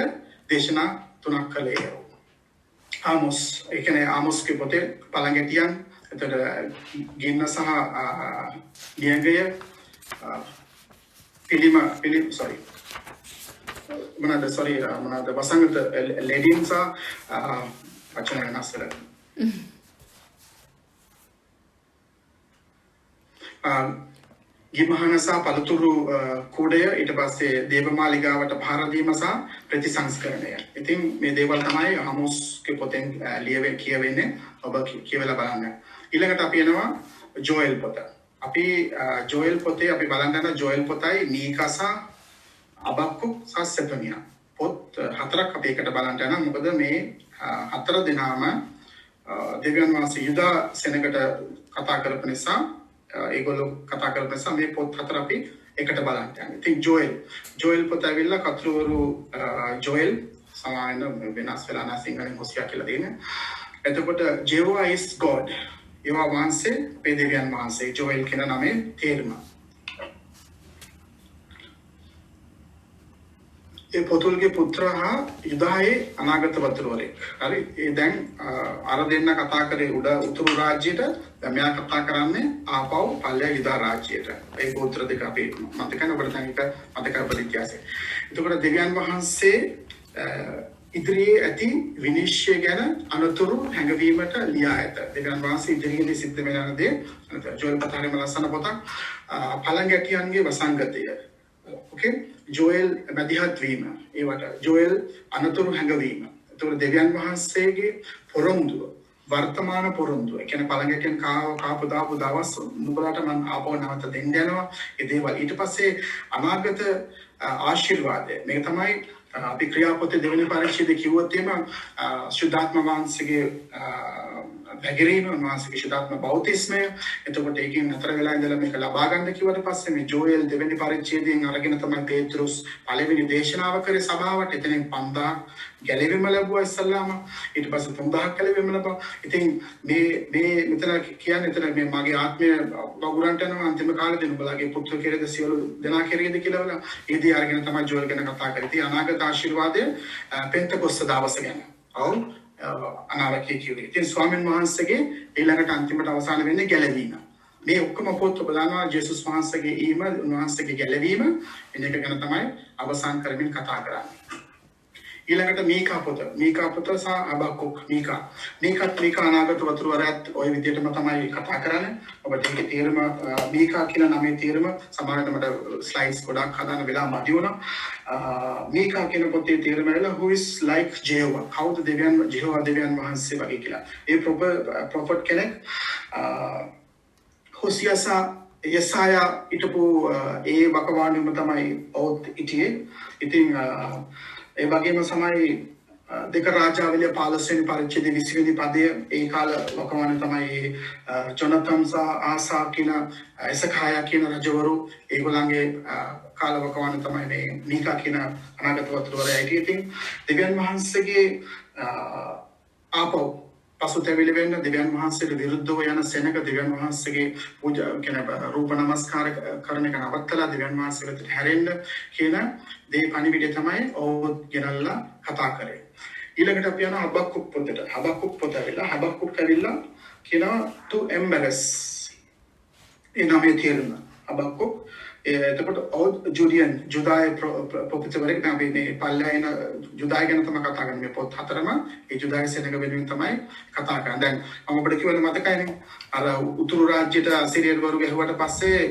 දේශනා 3ක් කළේ. ආමොස් ඒ කියන්නේ ආමොස්ගේ පොතේ පළඟැටියන් එතකොට ගින්න සහ නියඟය sorry මොනවාද වසංගත ලෙඩින් සහ වචන වෙනස් ගිමහන සහ පළතුරු කූඩය ඊට පස්සේ දේවමාලිගාවට භාර දීම සහ ප්‍රතිසංස්කරණය. ඉතින් මේ දේවල් තමයි ආමොස්ගේ පොතෙන් කියවෙන්නේ. ඔබ කියවලා බලන්න. ඊළඟට අපි එනවා ජෝෙල් පොත. අපි ජෝෙල් පොතේ අපි බලන්න යන ජෝෙල් පොතයි මීකා සහ අබක්කුක් සහ සෙෆනියා පොත් 4ක් අපි එකට බලන්න යනවා. මොකද මේ 4 දෙනාම දෙවියන් වහන්සේ යුදා සෙනඟට කතා කරපු නිසා ඒගොල්ලෝ කතා කරපු නිසා මේ පොත් 4 අපි එකට බලන්න යනවා. ඉතින් ජෝෙල් පොත ඇවිල්ලා කතුරුවරු ජෝෙල් සමාන වෙනස් වෙලා නැ සිංහලෙන් හොසියා කියලා දෙන්නේ. එතකොට Jehovah is God. ඒවා වහන්සේ අපේ දෙවියන් වහන්සේ ජෝෙල් කියන නමේ තේරුම. ඒ පොතුල්ගේ පුත්‍ර හා යුදායේ අනාගත වතුරවරයෙක්. හරි. ඒ දැන් අර දෙන්න කතා කරේ උතුරු රාජ්‍යයට. දැන් මෙයා කතා කරන්නේ ආපහු පල්ලෙය යුදා රාජ්‍යයට. ඒ පුත්‍ර දෙක අපි මතකයි ඔබට දැන් එක මතකයි ඔබට ඉතිහාසය. එතකොට දෙවියන් වහන්සේ ඉදිරියේ ඇති විනිශ්චය ගැන අනතුරු හැඟවීමට ලියා ඇත. දෙවියන් වහන්සේ ඉදිරියේදී සිද්ධ වෙන දේ ජෝෙල් පතාරේම ලස්සන පොතක්. පළඟැටියන්ගේ වසංගතය. ඕකේ ජෝෙල් මැදිහත් වීම. ඒවට ජෝෙල් අනතුරු හැඟවීම. එතකොට දෙවියන් වහන්සේගේ පොරොන්දුව වර්තමාන පොරොන්දුව. ඒ කියන්නේ පළඟැටියන් කාපු දාපු දවස් නුඹලාට මම ආපහු නැවත දෙන්න යනවා. ඒ දේවල් ඊට පස්සේ අනාගත ආශිර්වාදය. මේක තමයි අපි ක්‍රියාපොතේ දෙවෙනි පරිච්ඡේදයේ කිව්වොත් එහෙම සුද්ධාත්ම වහන්සේගේ වැගිරීම වහන්සේගේ සුද්ධාත්ම බෞතිස්මය. එතකොට ඒකෙන් අතර වෙලා ඉඳලා මේක ලබා ගන්න කිව්වට පස්සේ මේ ජෝෙල් දෙවෙනි පරිච්ඡේදයෙන් අරගෙන තමයි පේත්‍රුස් පළවෙනි දේශනාව කරේ සභාවට. එතනින් 5000 ගැලවීම ලැබුවා ඉස්සල්ලාම. ඊට පස්සේ 3000ක් ගැලවීම ලැබුවා. ඉතින් මේ මෙතන කියන්නේ එතන මේ මගේ ආත්මය වගුරන්ට යනවා අන්තිම කාලේදී නුඹලාගේ පුත්‍ර කෙරෙද සියලු දෙනා කෙරෙද කියලා වල ඒදී අරගෙන තමයි ජෝෙල් ගැන කතා කරේ. ඉතින් අනාගත ආශිර්වාදය පෙන්තකොස්ත දවස ගැන. ඔව් අනාවකේ කිව්වේ. ඉතින් ස්වාමීන් වහන්සේගේ ඊළඟට අන්තිමට අවසාන වෙන්නේ ගැලවීම. මේ ඔක්කොම පොත් ඔබ දන්නවා ජේසුස් වහන්සේගේ ඊම උන්වහන්සේගේ ගැලවීම එන එක ගැන තමයි අවසන් කරමින් කතා කරන්නේ. ඊළඟට මීකා පොත සහ අබක්කුක් මීකා අනාගත වතුරවරයත් ওই විදිහටම තමයි කතා කරන්නේ. ඔබට ඒකේ තේරුම මීකා කියන නමේ තේරුම සමහරවිට මට ස්ලයිඩ්ස් ගොඩක් හදාන්න වෙලා මදි වුණා. මීකා කියන පොතේ තේරුම වෙලා who is like Jehovah. කවුද Jehovah දෙවියන් වහන්සේ වගේ කියලා. ඒ ප්‍රොෆෙට් කෙනෙක් හොසියා යසායා ඊටපු ඒ වකවානුවම තමයි ඔව් ඉතියේ. ඉතින් ඒ වගේම සමයි දෙක රාජාවලිය 15 වෙනි පරිච්ඡේදයේ 20 වෙනි පදයේ ඒ කාල වකවාන තමයි ජොනතන් සහ ආසා කියන එසකායා කියන රජවරු ඒගොල්ලන්ගේ කාල වකවාන තමයි මේ මීකා කියන අනාගත වතුරවරයා හිටියේ. ඉතින් දෙවියන් වහන්සේගේ ආපහු පසුතැවිලි වෙන්න දෙවියන් වහන්සේට විරුද්ධව යන සෙනඟ දෙවියන් වහන්සේගේ පූජා කියන රූප නමස්කාර කරන එක නවත්තලා දෙවියන් වහන්සේ වෙතට හැරෙන්න කියන දේ පණිවිඩය තමයි ඔව් ගෙනල්ලා කතා කරේ. ඊළඟට අපි යනවා හබක්කුක් පොතට. හබක්කුක් පොත ඇවිල්ලා හබක්කුක් ඇවිල්ලා කියනවා to embarrass. ඒ නමේ තේරුම හබක්කුක් එතකොට ජුඩියන් ජුදාය ප්‍රොෆෙසර්වරයෙක් නම් මේ පල්ලයන ජුදාය ගැන තමයි කතා කරන්නේ මේ පොත් හතරම ඒ ජුදාය සෙනඟ වෙනුවෙන් තමයි කතා කරන්නේ. දැන් මම ඔබට කිව්වද මතකයිනේ අර උතුරු රාජ්‍යයට සිරියල් වරු ගැහුවට පස්සේ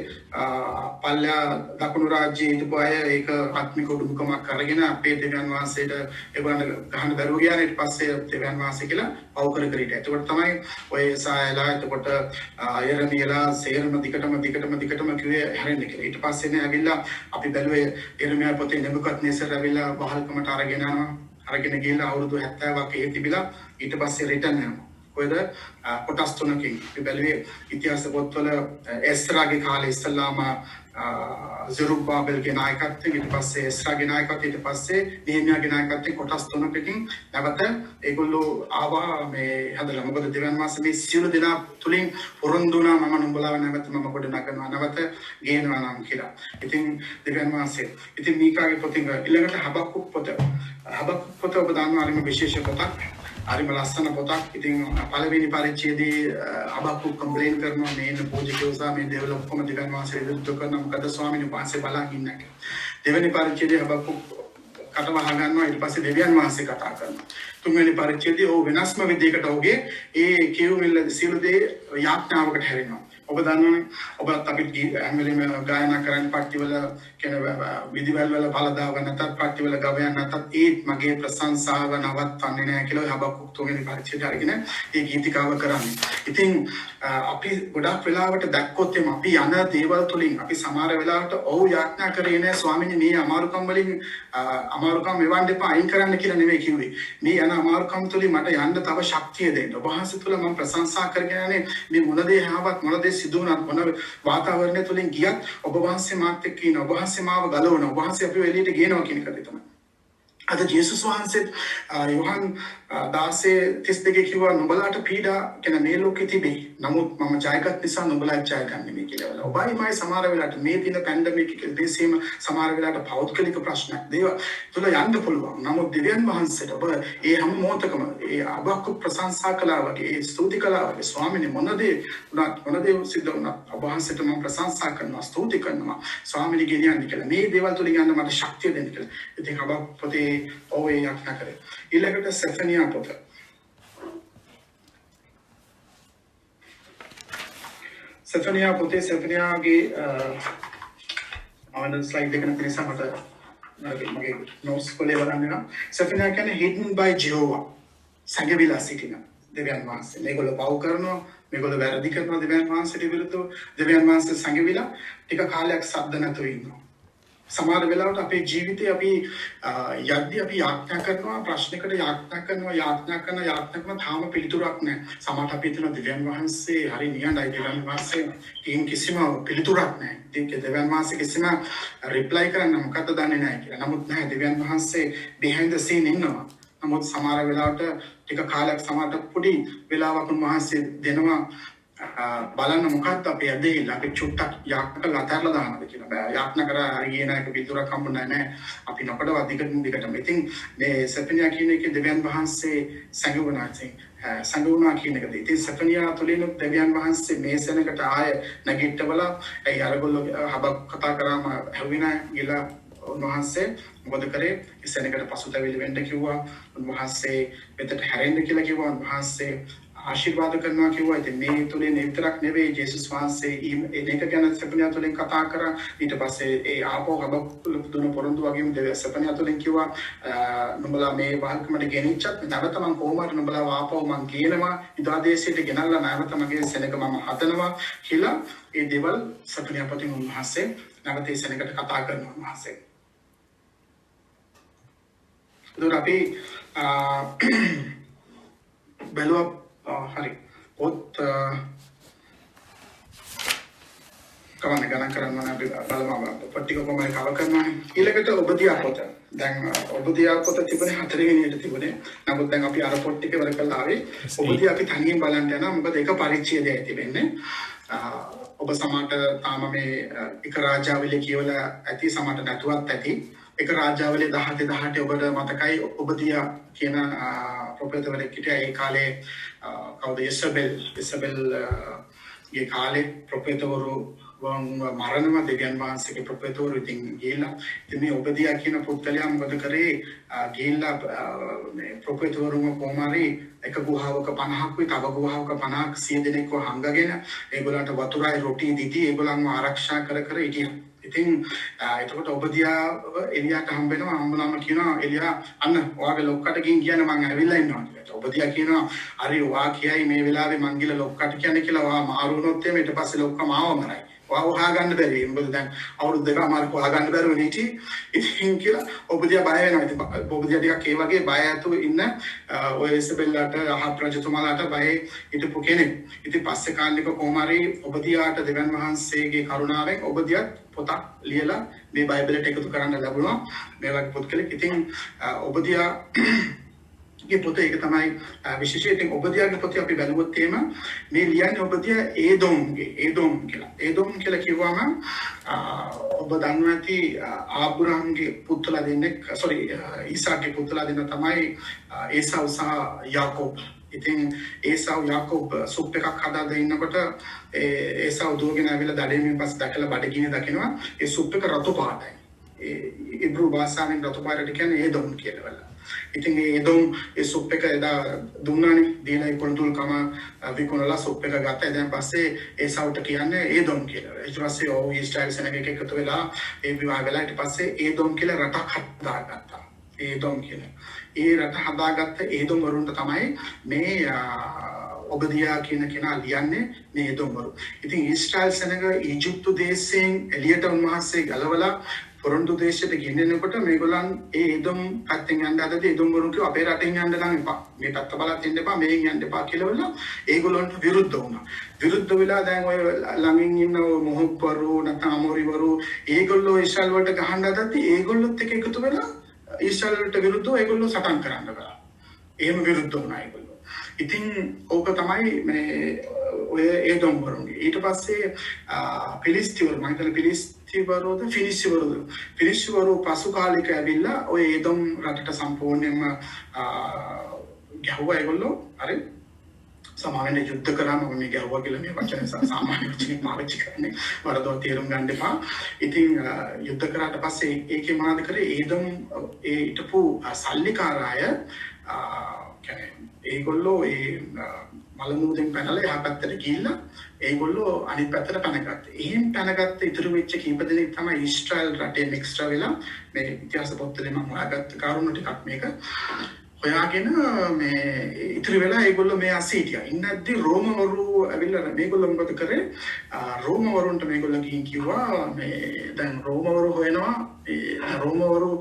පල්ලා දකුණු රාජ්‍යයේ හිටපු අය ඒක ආත්මික උඩුකමක් අරගෙන අපේ දෙවියන් වහන්සේට ඒගොල්ලන් ගහන්න බැරුව ගියා. ඊට පස්සේ දෙවියන් වහන්සේ කියලා පව් කර කර හිටියා. එතකොට තමයි ඔය සායලා එතකොට යරමියලා සේරම දිකටම කිව්වේ හැරෙන්න කියලා. ඊට පස්සේ නේ ඇවිල්ලා අපි බැලුවේ එර්මියා පොතේ නෙබුකඩ්නෙසර් ඇවිල්ලා වහල්කමට අරගෙන යනවා. අරගෙන ගිහලා අවුරුදු 70ක් ඒ තිබිලා ඊට පස්සේ රිටර්න් යනවා. කොහෙද කොටස් තුනකින් අපි බැලුවේ ඉතිහාස පොත්වල එස්රාගේ කාලේ ඉස්සල්ලාම ਜ਼ෙරුබ්බාබෙල්ගේ නායකත්වයෙන් ඊට පස්සේ එස්රාගේ නායකත්වයෙන් ඊට පස්සේ නෙහෙමියාගේ නායකත්වයෙන් කොටස් තුනකින් නැවත ඒගොල්ලෝ ආවා මේ හදලා. මොකද දෙවියන් වහන්සේ මේ සියලු දෙනා තුලින් පොරොන්දු වුණා මම නුඹලාව නැවත මම කොට නගනවා නැවත ගේනවා නම් කියලා. ඉතින් දෙවියන් වහන්සේ ඉතින් මීකාගේ පොතින් ඊළඟට හබක්කුක් පොත. හබක්කුක් පොත ඔබ දන්නවා අරිම විශේෂ පොතක්. හරිම ලස්සන පොතක්. ඉතින් පළවෙනි පරිච්ඡේදයේ හබක්කුක් කම්ප්ලේන් කරනවා මේ ඉන්න පූජකයෝ සහ මේ දෙවියන් ඔක්කොම දෙවියන් වහන්සේ විරුද්ධ කරනවා. මොකද ස්වාමීන් වහන්සේ බලන් ඉන්නේ. දෙවෙනි පරිච්ඡේදයේ හබක්කුක් කට වහ ගන්නවා. ඊට පස්සේ දෙවියන් වහන්සේ කතා කරනවා. තුන්වෙනි පරිච්ඡේදයේ ඕ වෙනස්ම විදිහකට ඔහුගේ ඒ කියුමිල්ල සියලු දේ යාඥාවකට හැරෙනවා. ඔබ දන්නවනේ ඔබත් අපිට හැම වෙලේම ගායනා කරන්න පට්ටිවල කියන විදිවල වල බලදාව නැතත් පට්ටිවල ගවයන් නැතත් ඒත් මගේ ප්‍රශංසාව නවත්තන්නේ නැහැ කියලා හබක්කුක් තුන්වෙනි පරිච්ඡේදය අරගෙන ඒ ගීතිකාව කරන්නේ. ඉතින් අපි ගොඩක් වෙලාවට දැක්කොත් එම අපි යන දේවල් තුලින් අපි සමහර වෙලාවට ඔව් යාඥා කරේ නැහැ ස්වාමීනි මේ අමාරුකම් වලින් අමාරුකම් මෙවන් දෙපා අයින් කරන්න කියලා නෙමෙයි කිව්වේ. මේ යන අමාරුකම් තුලින් මට යන්න තව ශක්තිය දෙන්න. ඔබ වහන්සේ තුල මම ප්‍රශංසා කරගෙන යන්නේ මේ මොන දේ හැවත් මොන දේ සිදු වුණත් මොන වාතාවරණය තුලින් ගියත් ඔබ වහන්සේ මාත් එක්ක ඉන්න. ඔබ වහන්සේ මාව ගලවන. ඔබ වහන්සේ අපිව එළියට ගේනවා කියන එක තමයි. අද ජේසුස් වහන්සේ යෝහන් 16:32 කිව්වා නුඹලාට පීඩා කියන මේ ලෝකෙ තිබේ. නමුත් මම ජයගත් නිසා නුඹලා ජය ගන්න මේ කියලා. ඔබයි මයි සමහර වෙලාවට මේ දින පැන්ඩමික් එක දෙසීම සමහර වෙලාවට පෞද්ගලික ප්‍රශ්නයක් දේව තුල යන්න පුළුවන්. නමුත් දෙවියන් වහන්සේට ඔබ ඒ හැම මොහොතකම ඒ හබක්කුක් ප්‍රශංසා කළා වගේ ඒ ස්තුති කළා වගේ ස්වාමීනි මොන දේ සිද්ධ වුණත් ඔබ වහන්සේට මම ප්‍රශංසා කරනවා ස්තුති කරනවා ස්වාමීනි ගෙනියන්න කියලා. මේ දේවල් තුලින් යන්න මට ශක්තිය දෙන්න කියලා. ඉතින් හබක්කුක් පොතේ ඔව් ඒ යාඥා කරේ. ඊළඟට සෙෆනියා පොත. සෙෆනියා පොතේ සෙෆනියාගේ ආවන ස්ලයිඩ් එක නැති නිසා මට මගේ නෝට්ස් කොලේ වරන් වෙනවා. සෙෆනියා කියන්නේ hidden by Jehovah. සංගවිලා සිටින දෙවියන් වහන්සේ. මේගොල්ලෝ පව් කරනවා, මේගොල්ලෝ වැරදි කරනවා දෙවියන් වහන්සේට විරුද්ධව. දෙවියන් වහන්සේ සංගවිලා ටික කාලයක් ශබ්ද නැතුව ඉන්නවා. සමහර වෙලාවට අපේ ජීවිතේ අපි යද්දී අපි යාඥා කරනවා ප්‍රශ්නයකට යාඥා කරනවා තාම පිළිතුරක් නැහැ. සමහරට අපි හිතන දෙවියන් වහන්සේ හරි නිහඬයි දෙවියන් වහන්සේ කිසිම පිළිතුරක් නැහැ. ඉතින් දෙවියන් වහන්සේ කිසිම රිප්ලයි කරන්න මොකද්ද දන්නේ නැහැ කියලා. නමුත් නැහැ දෙවියන් වහන්සේ behind the scene ඉන්නවා. නමුත් සමහර වෙලාවට ටික කාලයක් සමහරට පොඩි වෙලාවක් උන්වහන්සේ දෙනවා බලන්න මොකක්ද අපේ ඇදහිල්ල අපි චුට්ටක් යාඥා කරලා අතහැරලා දානවද කියලා. බෑ යාඥා කරා හරි ගියේ නැහැ පිළිතුරක් හම්බුනේ නැහැ. අපි නොකඩව දිගටම. ඉතින් මේ සෙෆනියා කියන එකේ දෙවියන් වහන්සේ සංගුණා කියන එකද. ඉතින් සෙෆනියා තුලින් දෙවියන් වහන්සේ මේ සෙනඟට ආය නැගිටවලා ඒ අරගොල්ලෝ හබක් කතා කරාම හැවිනා ගිලා උන්වහන්සේ මොකද කරේ ඉස්සෙනකට පසුතැවිලි වෙන්න කිව්වා. උන්වහන්සේ වෙතට හැරෙන්න කියලා කිව්වා. උන්වහන්සේ ආශිර්වාද කරනවා කිව්වා. ඉතින් මේ තුලින් විතරක් නෙවෙයි ජේසුස් වහන්සේ මේක ගැන සෙපනියා තුලින් කතා කරා. ඊට පස්සේ ඒ ආපෝ හබක් දුන පොරොන්දු වගේම සෙපනියා තුලින් කිව්වා නුඹලා මේ වහල්කමට ගෙනිච්චත් නැවත මම කොහොමද නුඹලා ආපෝ මං කියනවා ඉදාදේශයට ගෙනල්ලා නැවත මගේ සෙනඟ මම හදනවා කියලා ඒ දේවල් සෙපනියා පොතින් උන්වහන්සේ නැවත ඒ සෙනඟට කතා කරනවා උන්වහන්සේ. එතකොට අපි බැලුවා හරි පොත් කවන්න ගණන් කරන්න ඕනේ අපි බලමු පොත් ටික කොහොමද කව කරනවානේ ඊළඟට ඔබදියා පොත දැන් ඔබදියා පොත තිබුණේ 4 වෙනියට තිබුණේ නමුත් දැන් අපි අර පොත් ටික ඉවර කරලා ආවේ ඔබදියා අපි තනියෙන් බලන්න යනවා මොකද ඒක පරිච්ඡේදයයි තිබෙන්නේ ඔබ සමහරට තාම මේ එක රාජාවලිය කියවලා ඇති සමහරට නැතුවත් ඇති එක රාජාවලිය 17 ඔබට මතකයි ඔබදියා කියන ප්‍රොෆෙසර්වරයෙක් හිටියා ඒ කාලේ කවුද ඉසබෙල් ගේ කාලේ ප්‍රොෆෙසර්වරු මරණම දෙවියන් වහන්සේගේ ප්‍රොෆෙසර්වරු ඉතින් ගිහිල්ලා ඉතින් මේ ඔබදියා කියන පුද්ගලයා මොකද කරේ ගිහිල්ලා මේ ප්‍රොෆෙසර්වරුම කොහොමරි එක ගුහාවක 50ක් තව ගුහාවක 50ක් 100 දෙනෙක්ව හංගගෙන ඒගොල්ලන්ට වතුරයි රොටි දීටි ඒගොල්ලන්ව ආරක්ෂා කර හිටියා. ඉතින් එතකොට ඔබදියා එලියාට හම්බෙනවා හම්බුනම කියනවා එලියා අන්න ඔයාගේ ලොක්කට ගින් කියන්නේ මං ඇවිල්ලා ඉන්නවා කියලා. ඔබදියා කියනවා හරි ඔයා කියයි මේ වෙලාවේ මං ගිහලා ලොක්කට කියන්නේ කියලා ඔයා මාරු වුණොත් එමේ ඊට පස්සේ ලොක්කා මාව මරයි. ඔයා හොයාගන්න බැරි. මොකද දැන් අවුරුදු දෙකක් මාරු හොයාගන්න බැරුව හිටි. ඉතින් කියලා ඔබදියා බය වෙනවා. ඉතින් ඔබදියා ටිකක් ඒ වගේ බය ඇතුව ඉන්න ඔය ඉසබෙල්ලාට අහත් රජතුමාලාට බය හිටපු කෙනෙක්. ඉතින් පස්සේ කාලෙක කොහොම හරි ඔබදියාට දෙවියන් වහන්සේගේ කරුණාවෙන් ඔබදියා පොතක් ලියලා මේ බයිබලයට එකතු කරන්න ලැබුණා. මේ වගේ පොත් කෙනෙක්. ඉතින් ඔබදියා ගේ පොත ඒක තමයි විශේෂයෙන් ඔබදියාගේ පොතේ අපි බැලුවොත් එහෙම මේ ලියන්නේ ඔබදියා ඒදොම් කියලා කිව්වම ඔබ දන්නවා ඇති ආබ්‍රහම්ගේ පුත්‍රලා දෙන්නෙක් ඊසාක්ගේ පුත්‍රලා දෙන්න තමයි ඒසව් සහ යාකෝබ්. ඉතින් ඒසව් යාකෝබ් සුප් එකක් හදාගෙන ඉන්නකොට ඒසව් දුවගෙන ඇවිල්ලා දඩේමින් පස්සේ දැකලා බඩගිනි දකිනවා ඒ සුප් එක රතු පාටයි. ඒ ඉබ්‍රු භාෂාවෙන් රතු පාටට කියන්නේ ඒදොම් කියලා. ඉතින් ඒ ඒදොම් ඒ සුප් එක එදා දුන්නානේ දීලා ඒ පොළතුල්කම විකුණලා සුප් එක ගත්තා. දැන් පස්සේ ඒසව්ට කියන්නේ ඒදොම් කියලා. ඊට පස්සේ ඕ ඊස්ටයිල් සෙනග එකතු වෙලා ඒ විවාහ වෙලා ඊට පස්සේ ඒදොම් කියලා රටක් හදාගත්තා. ඒදොම් කියලා. ඒ රට හදාගත්ත ඒදොම් වරුන්ට තමයි මේ ඔබදියා කියන කෙනා ලියන්නේ මේ ඒදොම් වරු. ඉතින් ඊස්ටයිල් සෙනග ඊජිප්තු දේශයෙන් එළියට උන්වහන්සේ ගලවලා පොරොන්දු දේශයට ගෙනෙනකොට මේගොල්ලන් ඒ ඒදොම් පැත්තෙන් යන්න හදදී ඒදොම් වරුන් කිව්වා අපේ රටෙන් යන්න නම් එපා. මේ පැත්ත බලත් ඉන්න එපා මෙහෙන් යන්න එපා කියලා වල ඒගොල්ලන්ට විරුද්ධ වුණා. විරුද්ධ වෙලා දැන් ඔය ළඟින් ඉන්න මොහොක්වරු නැත්නම් අමෝරිවරු ඒගොල්ලෝ ඊශ්‍රායල් වලට ගහන්න හදද්දී ඒගොල්ලොත් එක්ක එකතු වෙලා ඊශ්‍රායල් වලට විරුද්ධව ඒගොල්ලෝ සටන් කරන්න ගලා. එහෙම විරුද්ධ වුණා ඒගොල්ලෝ. ඉතින් ඕක තමයි මේ ඔය ඒදොම් වරුන්ගේ. ඊට පස්සේ පිලිස්තිවරු මම හිතන්නේ ෆිනිස්තිවරු පසු කාලෙක ඇවිල්ලා ඔය ඒදොම් රටට සම්පූර්ණයෙන්ම ගැහුවා ඒගොල්ලෝ. හරි සමාවෙන් යුද්ධ කරාම මේ ගැහුවා කියලා මේ වචන සාමාන්‍ය වචනයක් පාවිච්චි කරන්නේ වරදව තේරුම් ගන්න එපා. ඉතින් යුද්ධ කරාට පස්සේ ඒකේ මොනවද කරේ ඒදොම් ඒ ඊටපු සල්ලිකාර අය කියන්නේ ඒගොල්ලෝ ඒ මලමුදෙන් පැනලා එහා පැත්තට ගිහිල්ලා ඒගොල්ලෝ අනිත් පැත්තට පැනගත්තා. එහෙන් පැනගත්ත ඉතුරු වෙච්ච කීප දෙනෙක් තමයි ඊශ්‍රායල් රටේ එක්ස්ට්‍රා වෙලා මේ ඉතිහාස පොත්වල මම හොයාගත්ත කරුණු ටිකක් මේක හොයාගෙන මේ ඉතුරු වෙලා ඒගොල්ලෝ මේ අසීටියා. ඉන්නද්දී රෝමවරු ඇවිල්ලා මේගොල්ලෝ මොකද කරේ? රෝමවරුන්ට මේගොල්ලෝ ගිහින් කිව්වා මේ දැන් රෝමවරු හොයනවා රෝමවරු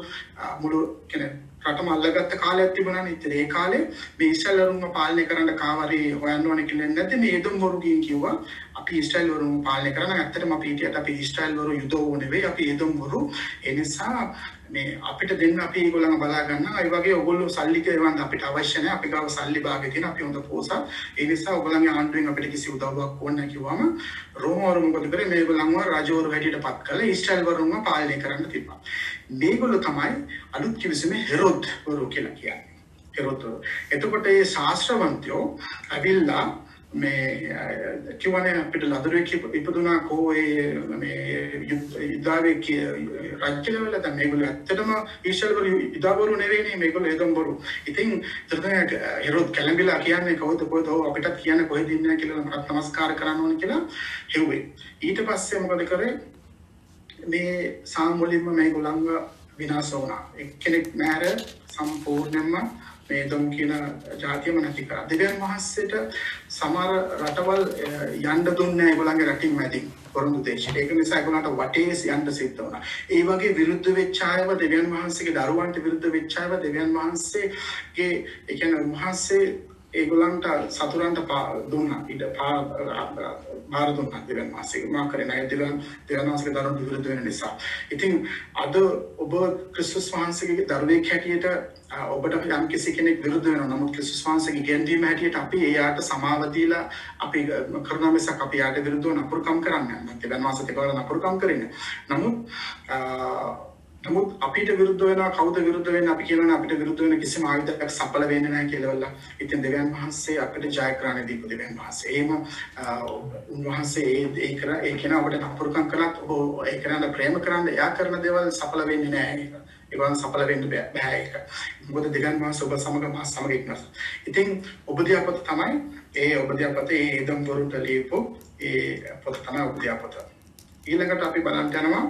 මුළු කියන්නේ රටම අල්ලගත්ත කාලයක් තිබුණානේ. ඉතින් ඒ කාලේ මේ ඊශ්‍රායල්වරුන්ව පාලනය කරන්න කාවරි හොයන්න ඕනේ කියලා නැත්නම් මේ ඒදොම් වරු ගිහින් කිව්වා අපි ඊශ්‍රායල්වරුන්ව පාලනය කරන්න. ඇත්තටම අපි හිටියට අපි ඊශ්‍රායල්වරු යුදවෝ නෙවෙයි අපි ඒදොම් වරු. ඒ නිසා මේ අපිට දෙන්න අපි ඒගොල්ලන්ව බලා ගන්නවා. ඒ වගේ ඔයගොල්ලෝ සල්ලි කෙරවන්න අපිට අවශ්‍ය නැහැ. අපි ගාව සල්ලි භාගෙ තියෙන අපි හොඳ පොසත්. ඒ නිසා ඔයගොල්ලන්ගේ ආණ්ඩුවෙන් අපිට කිසි උදව්වක් ඕනේ නැහැ කිව්වම රෝමවරු මොකද කරේ? මේගොල්ලන්ව රජවරු හැටියට පත් කරලා ඊශ්‍රායල්වරුන්ව පාලනය කරන්න තිබ්බා. මේගොල්ලෝ තමයි අලුත් කිවිසුමේ හෙරොද් වරු කියලා කියන්නේ. හෙරොද්. එතකොට මේ ශාස්ත්‍රවන්තයෝ ඇවිල්ලා මේ කිව්වනේ අපිට ලදරුවෙක් ඉපදුනා කෝ මේ යුද්ධාවේ රාජ්‍යවල දැන් මේගොල්ලෝ ඇත්තටම ඊශ්වරවරු යුද්ධවරු නෙවෙයිනේ මේගොල්ලෝ ඒදොම්වරු. ඉතින් හෙරොද් කැලඹිලා කියන්නේ කොහොමද අපිටත් කියන්නේ කොහෙද ඉන්නේ කියලා මට නමස්කාර කරන්න ඕනේ කියලා හෙව්වේ. ඊට පස්සේ මොකද කරේ? මේ සාමුලින්ම මේගොල්ලන්ව විනාශ වුණා. එක්කෙනෙක් නැර සම්පූර්ණයෙන්ම මේ දම් කියන ජාතියම නැති කරා. දෙවියන් වහන්සේට සමහර රටවල් යන්න දුන්නේ නැහැ ඒගොල්ලන්ගේ රටින් මැදින් පොරොන්දු දේශයට. ඒක නිසා ඒගොල්ලන්ට වටේ යන්න සිද්ධ වුණා. ඒ වගේ විරුද්ධ වෙච්ච අයව දෙවියන් වහන්සේගේ දරුවන්ට විරුද්ධ වෙච්ච අයව දෙවියන් වහන්සේගේ ඒ කියන්නේ උන්වහන්සේ ඒගොල්ලන්ට සතුරන්ට දුන්නා. ඊට බාර දුන්නා දෙවියන් වහන්සේගේ මා කරේ නැහැ දෙවියන් වහන්සේගේ දරුවන්ට විරුද්ධ වෙන නිසා. ඉතින් අද ඔබ ක්‍රිස්තුස් වහන්සේගේ දරුවෙක් හැටියට ඔබට යම් කෙනෙක් විරුද්ධ වෙනවා. නමුත් ක්‍රිස්තුස් වහන්සේගේ ගෙන්වීම හැටියට අපි එයාට සමාව දීලා අපි කරන මිසක් අපි යාට විරුද්ධව නපුරුකම් කරන්නේ නැහැ. දෙවියන් වහන්සේට ඒකවල නපුරුකම් කරන්නේ. නමුත් අපිට විරුද්ධ වෙනවා කවුද විරුද්ධ වෙන්නේ අපි කියනවා අපිට විරුද්ධ වෙන කිසිම ආයුධයක් සඵල වෙන්නේ නැහැ කියලා. ඉතින් දෙවියන් වහන්සේ අපිට ජයග්‍රහණය දීපු දෙවියන් වහන්සේ. එහෙම උන්වහන්සේ ඒ කෙනා ඔබට නපුරුකම් කළත් ඔබ ඒ කෙනාට ප්‍රේම කරන්න එයා කරන දේවල් සඵල වෙන්නේ නැහැ. ඒගොල්ලන් සඵල වෙන්න බෑ ඒක. මොකද දෙවියන් වහන්සේ ඔබ සමග මා සමග ඉන්නවා. ඉතින් ඔබ දියාපත තමයි ඒ ඔබ දියාපතේ ඒ එදම් වරුන්ට ලියපු ඒ පොත තමයි ඔබ දියාපත. ඊළඟට අපි බලන්න යනවා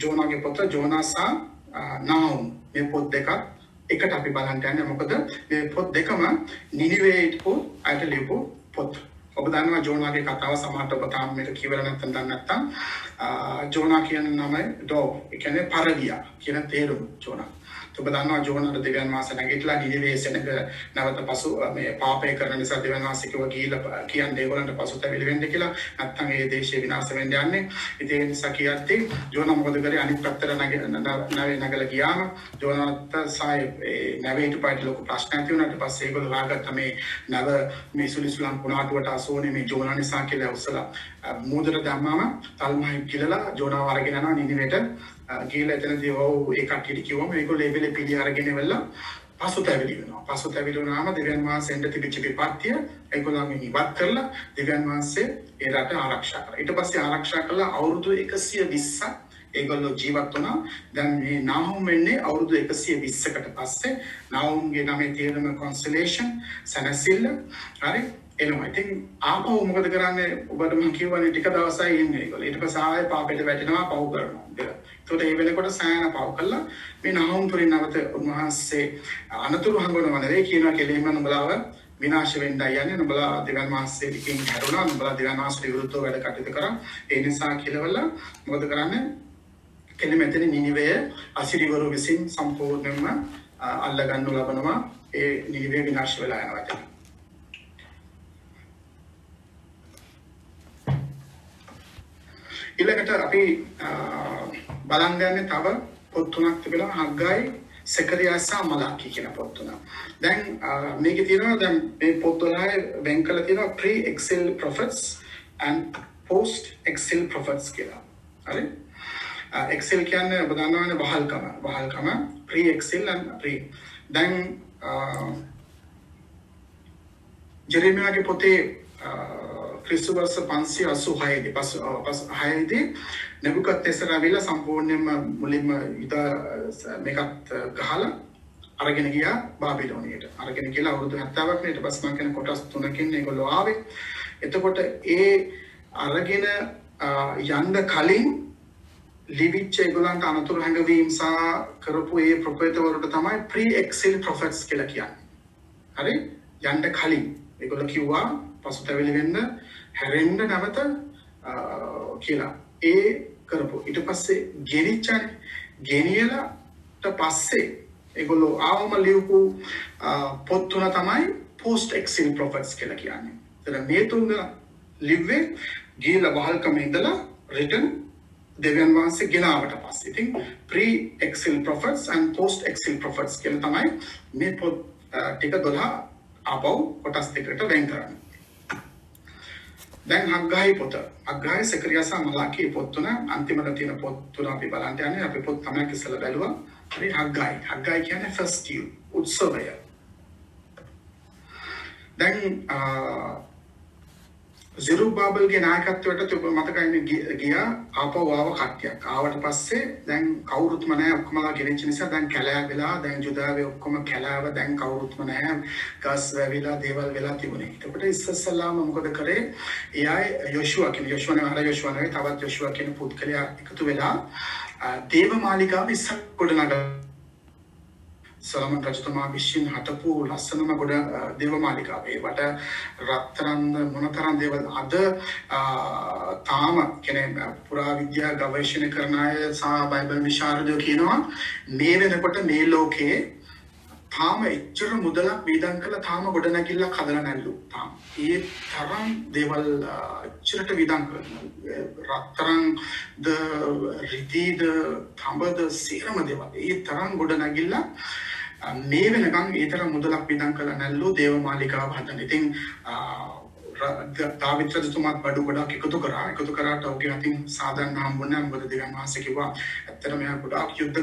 ජෝනාගේ පොත ජෝනා සහ නාහුම් මේ පොත් දෙකත් එකට අපි බලන්න යන්නේ. මොකද මේ පොත් දෙකම නිනිවේ හිටපු අයට ලියපු පොත්. ඔබ දන්නවා ජෝනාගේ කතාව සමහරට ඔබ තාම මේක කියවලා නැත්නම් දන්නේ නැත්නම් ජෝනා කියන නම ඩෝ ඒ කියන්නේ පරගියා කියන තේරුම ජෝනා. ඔබ දන්නවා ජෝනාට දෙවියන් වහන්සේ නැගිටලා නිනිවේ සෙනඟ නැවත පසු මේ පාපය කරන නිසා දෙවියන් වහන්සේ කිව්වා ගිහිල්ලා කියන්නේ ඒගොල්ලන්ට පසුතැවිලි වෙන්න කියලා. නැත්නම් ඒ දේශේ විනාශ වෙන්න යන්නේ. ඉතින් ඒ නිසා කියද්දී ජෝනා මොකද කරේ අනිත් පැත්තට නැගලා ගියාම ජෝනාට සාය නැවෙට පාට ලොකු ප්‍රශ්නයක් තියුණාට පස්සේ ඒගොල්ලෝ වාගත්ත මේ නැව මේ සුලිසුලන් කුණාටුවට අසෝනේ මේ ජෝනා නිසා කියලා උසලා මූදට දැම්මම තල්මයි කියලා ජෝනාව අරගෙන යනවා නිනිවෙට. ගිහලා එතනදී ඒ කට්ටියට කිව්වම ඒගොල්ලෝ ලේබල් පිළි අරගෙන වෙලා පසුතැවිලි වෙනවා. පසුතැවිලි වුණාම දෙවියන් වහන්සේට තිබිච්ච විපත්තිය ඒගොල්ලන්ගෙන් ඉවත් කරලා දෙවියන් වහන්සේ ඒ රට ආරක්ෂා කරා. ඊට පස්සේ ආරක්ෂා කළා අවුරුදු 120ක් ඒගොල්ලෝ ජීවත් වුණා. දැන් මේ නාහුම් වෙන්නේ අවුරුදු 120කට පස්සේ. නාහුම්ගේ නමේ තියෙන කොන්සලේෂන් සනසිල්ල හරි එනවා. ඉතින් ආපහු මොකද කරන්නේ? ඔබට මම කියවනේ ටික දවසයි ඉන්නේ ඒගොල්ලෝ. ඊට පස්සේ ආයෙ පාපෙට වැටෙනවා පව් කරනවා. ඒකට ඒ වෙනකොට සෑයන පව් කළා. මේ නාහුම් තුලින් නැවත උන්වහන්සේ අනතුරු හංගවනවා නෙවෙයි කියනවා කෙලෙම නුඹලාව විනාශ වෙන්නයි යන්නේ. නුඹලා දෙවියන් වහන්සේගෙන් හැරුණා. නුඹලා දෙවියන් වහන්සේට විරුද්ධව වැඩ කටයුතු කරා. ඒ නිසා කියලා මොකද කරන්නේ? කෙනෙක් මෙතන නිනිවේ අසිරිවරු විසින් සම්පූර්ණයෙන්ම අල්ලගන්නු ලබනවා. ඒ නිනිවේ විනාශ වෙලා යනවා. ඊළඟට අපි බලන් ගන්නේ තව පොත් තුනක් තිබෙනවා. හග්ගයි, සෙකරියා සහ මලාකී කියන පොත් තුන. දැන් මේකේ තියෙනවා දැන් මේ පොත් 12 වෙන් කරලා තියෙනවා pre-exil prophets and post-exil prophets කියලා. හරි? exil කියන්නේ ඔබ දන්නවනේ වහල්කම pre-exil and pre. දැන් ජෙරෙමියාගේ පොතේ ක්‍රිස්තු වර්ෂ 586 දී නෙබුකද්නෙසර් ආවිලා සම්පූර්ණයෙන්ම මුලින්ම මේකත් ගහලා අරගෙන ගියා බාබිලෝනියට. අරගෙන ගිහලා අවුරුදු 70ක් ඊට පස්සේ මම කියන කොටස් 3කින් ඒගොල්ලෝ ආවේ. එතකොට ඒ අරගෙන යන්න කලින් ලිවිච්ච ඒගොල්ලන්ට අනතුරු හැඟවීම් සහ කරපු ඒ ප්‍රොෆෙට් වලට තමයි pre-exil prophets කියලා කියන්නේ. හරි? යන්න කලින් ඒගොල්ලෝ කිව්වා පසුතැවිලි වෙන්න හැරෙන්න නැවත කියලා. ඒ කරපු ඊට පස්සේ ගෙනිච්චනේ ගෙනියලාට පස්සේ ඒගොල්ලෝ ආවම ලියපු පොත් තුන තමයි post exil prophets කියලා කියන්නේ. එතන මේ තුන ලිව්වේ ගිහිලා වහල්කම ඉඳලා return දෙවියන් වහන්සේ ගෙනාවට පස්සේ. ඉතින් pre exil prophets and post exil prophets කියලා තමයි මේ පොත් ටික 12 ආපහු කොටස් දෙකකට වෙන් කරන්නේ. දැන් හග්ගයි පොත. හග්ගයි, සෙකරියා සහ මලාකී පොත් තුන අන්තිමට තියෙන පොත් තුන අපි බලන්න යන්නේ. අපි පොත් තමයි ඉස්සෙල්ලා බැලුවා. හරි හග්ගයි. හග්ගයි කියන්නේ ෆෙස්ටිවල් උත්සවය. දැන් ජෙරුබාබල්ගේ නායකත්වයට ඔබ මතකයිනේ ගියා ආපහු ආව කට්ටියක්. ආවට පස්සේ දැන් කවුරුත්ම නැහැ. ඔක්කොමලා ගෙනිච්ච නිසා දැන් කැලෑ වෙලා දැන් ජුදාවේ ඔක්කොම කැලෑව දැන් කවුරුත්ම නැහැ. ගස් වැවිලා දේවල් වෙලා තිබුණේ. එතකොට ඉස්සෙල්ලාම මොකද කරේ? එයායි යොෂුවා කියන යොෂුවා නෙවෙයි තවත් යොෂුවා කියන පුත්කලයා එකතු වෙලා දේව මාලිගාව ඉස්සක් ගොඩනගා සොලමන් රජතුමා විශ්ින් හටපු ලස්සනම ගොඩ දේවමාලිකාව. ඒවට රත්තරන් මොනතරම් දේවල් අද තාම කියන්නේ පුරාවිද්‍යා ගවේෂණ කරන අය සහ බයිබල් විශාරදයෝ කියනවා මේ වෙනකොට මේ ලෝකයේ තාම එච්චර මුදලක් වීදම් කරලා තාම ගොඩනැගිල්ලක් හදලා නැල්ලු. තාම ඒ තරම් දේවල් එච්චරට වීදම් කරනවා. රත්තරන්ද රිදීද තඹද සියලුම දේවල් ඒ තරම් ගොඩනැගිල්ලක් මේ වෙනකන් ඒ තරම් මුදලක් වීදම් කරලා නැල්ලු දේවමාලිකාව හදන්න. ඉතින් දාවිත් රජතුමාත් බඩු ගොඩක් එකතු කරාට ඔහුගේ අතින් සාධාරණ හම්බුනේ නැහැ. මොකද දෙවියන් වහන්සේ කිව්වා ඇත්තටම එයා ගොඩාක් යුද්ධ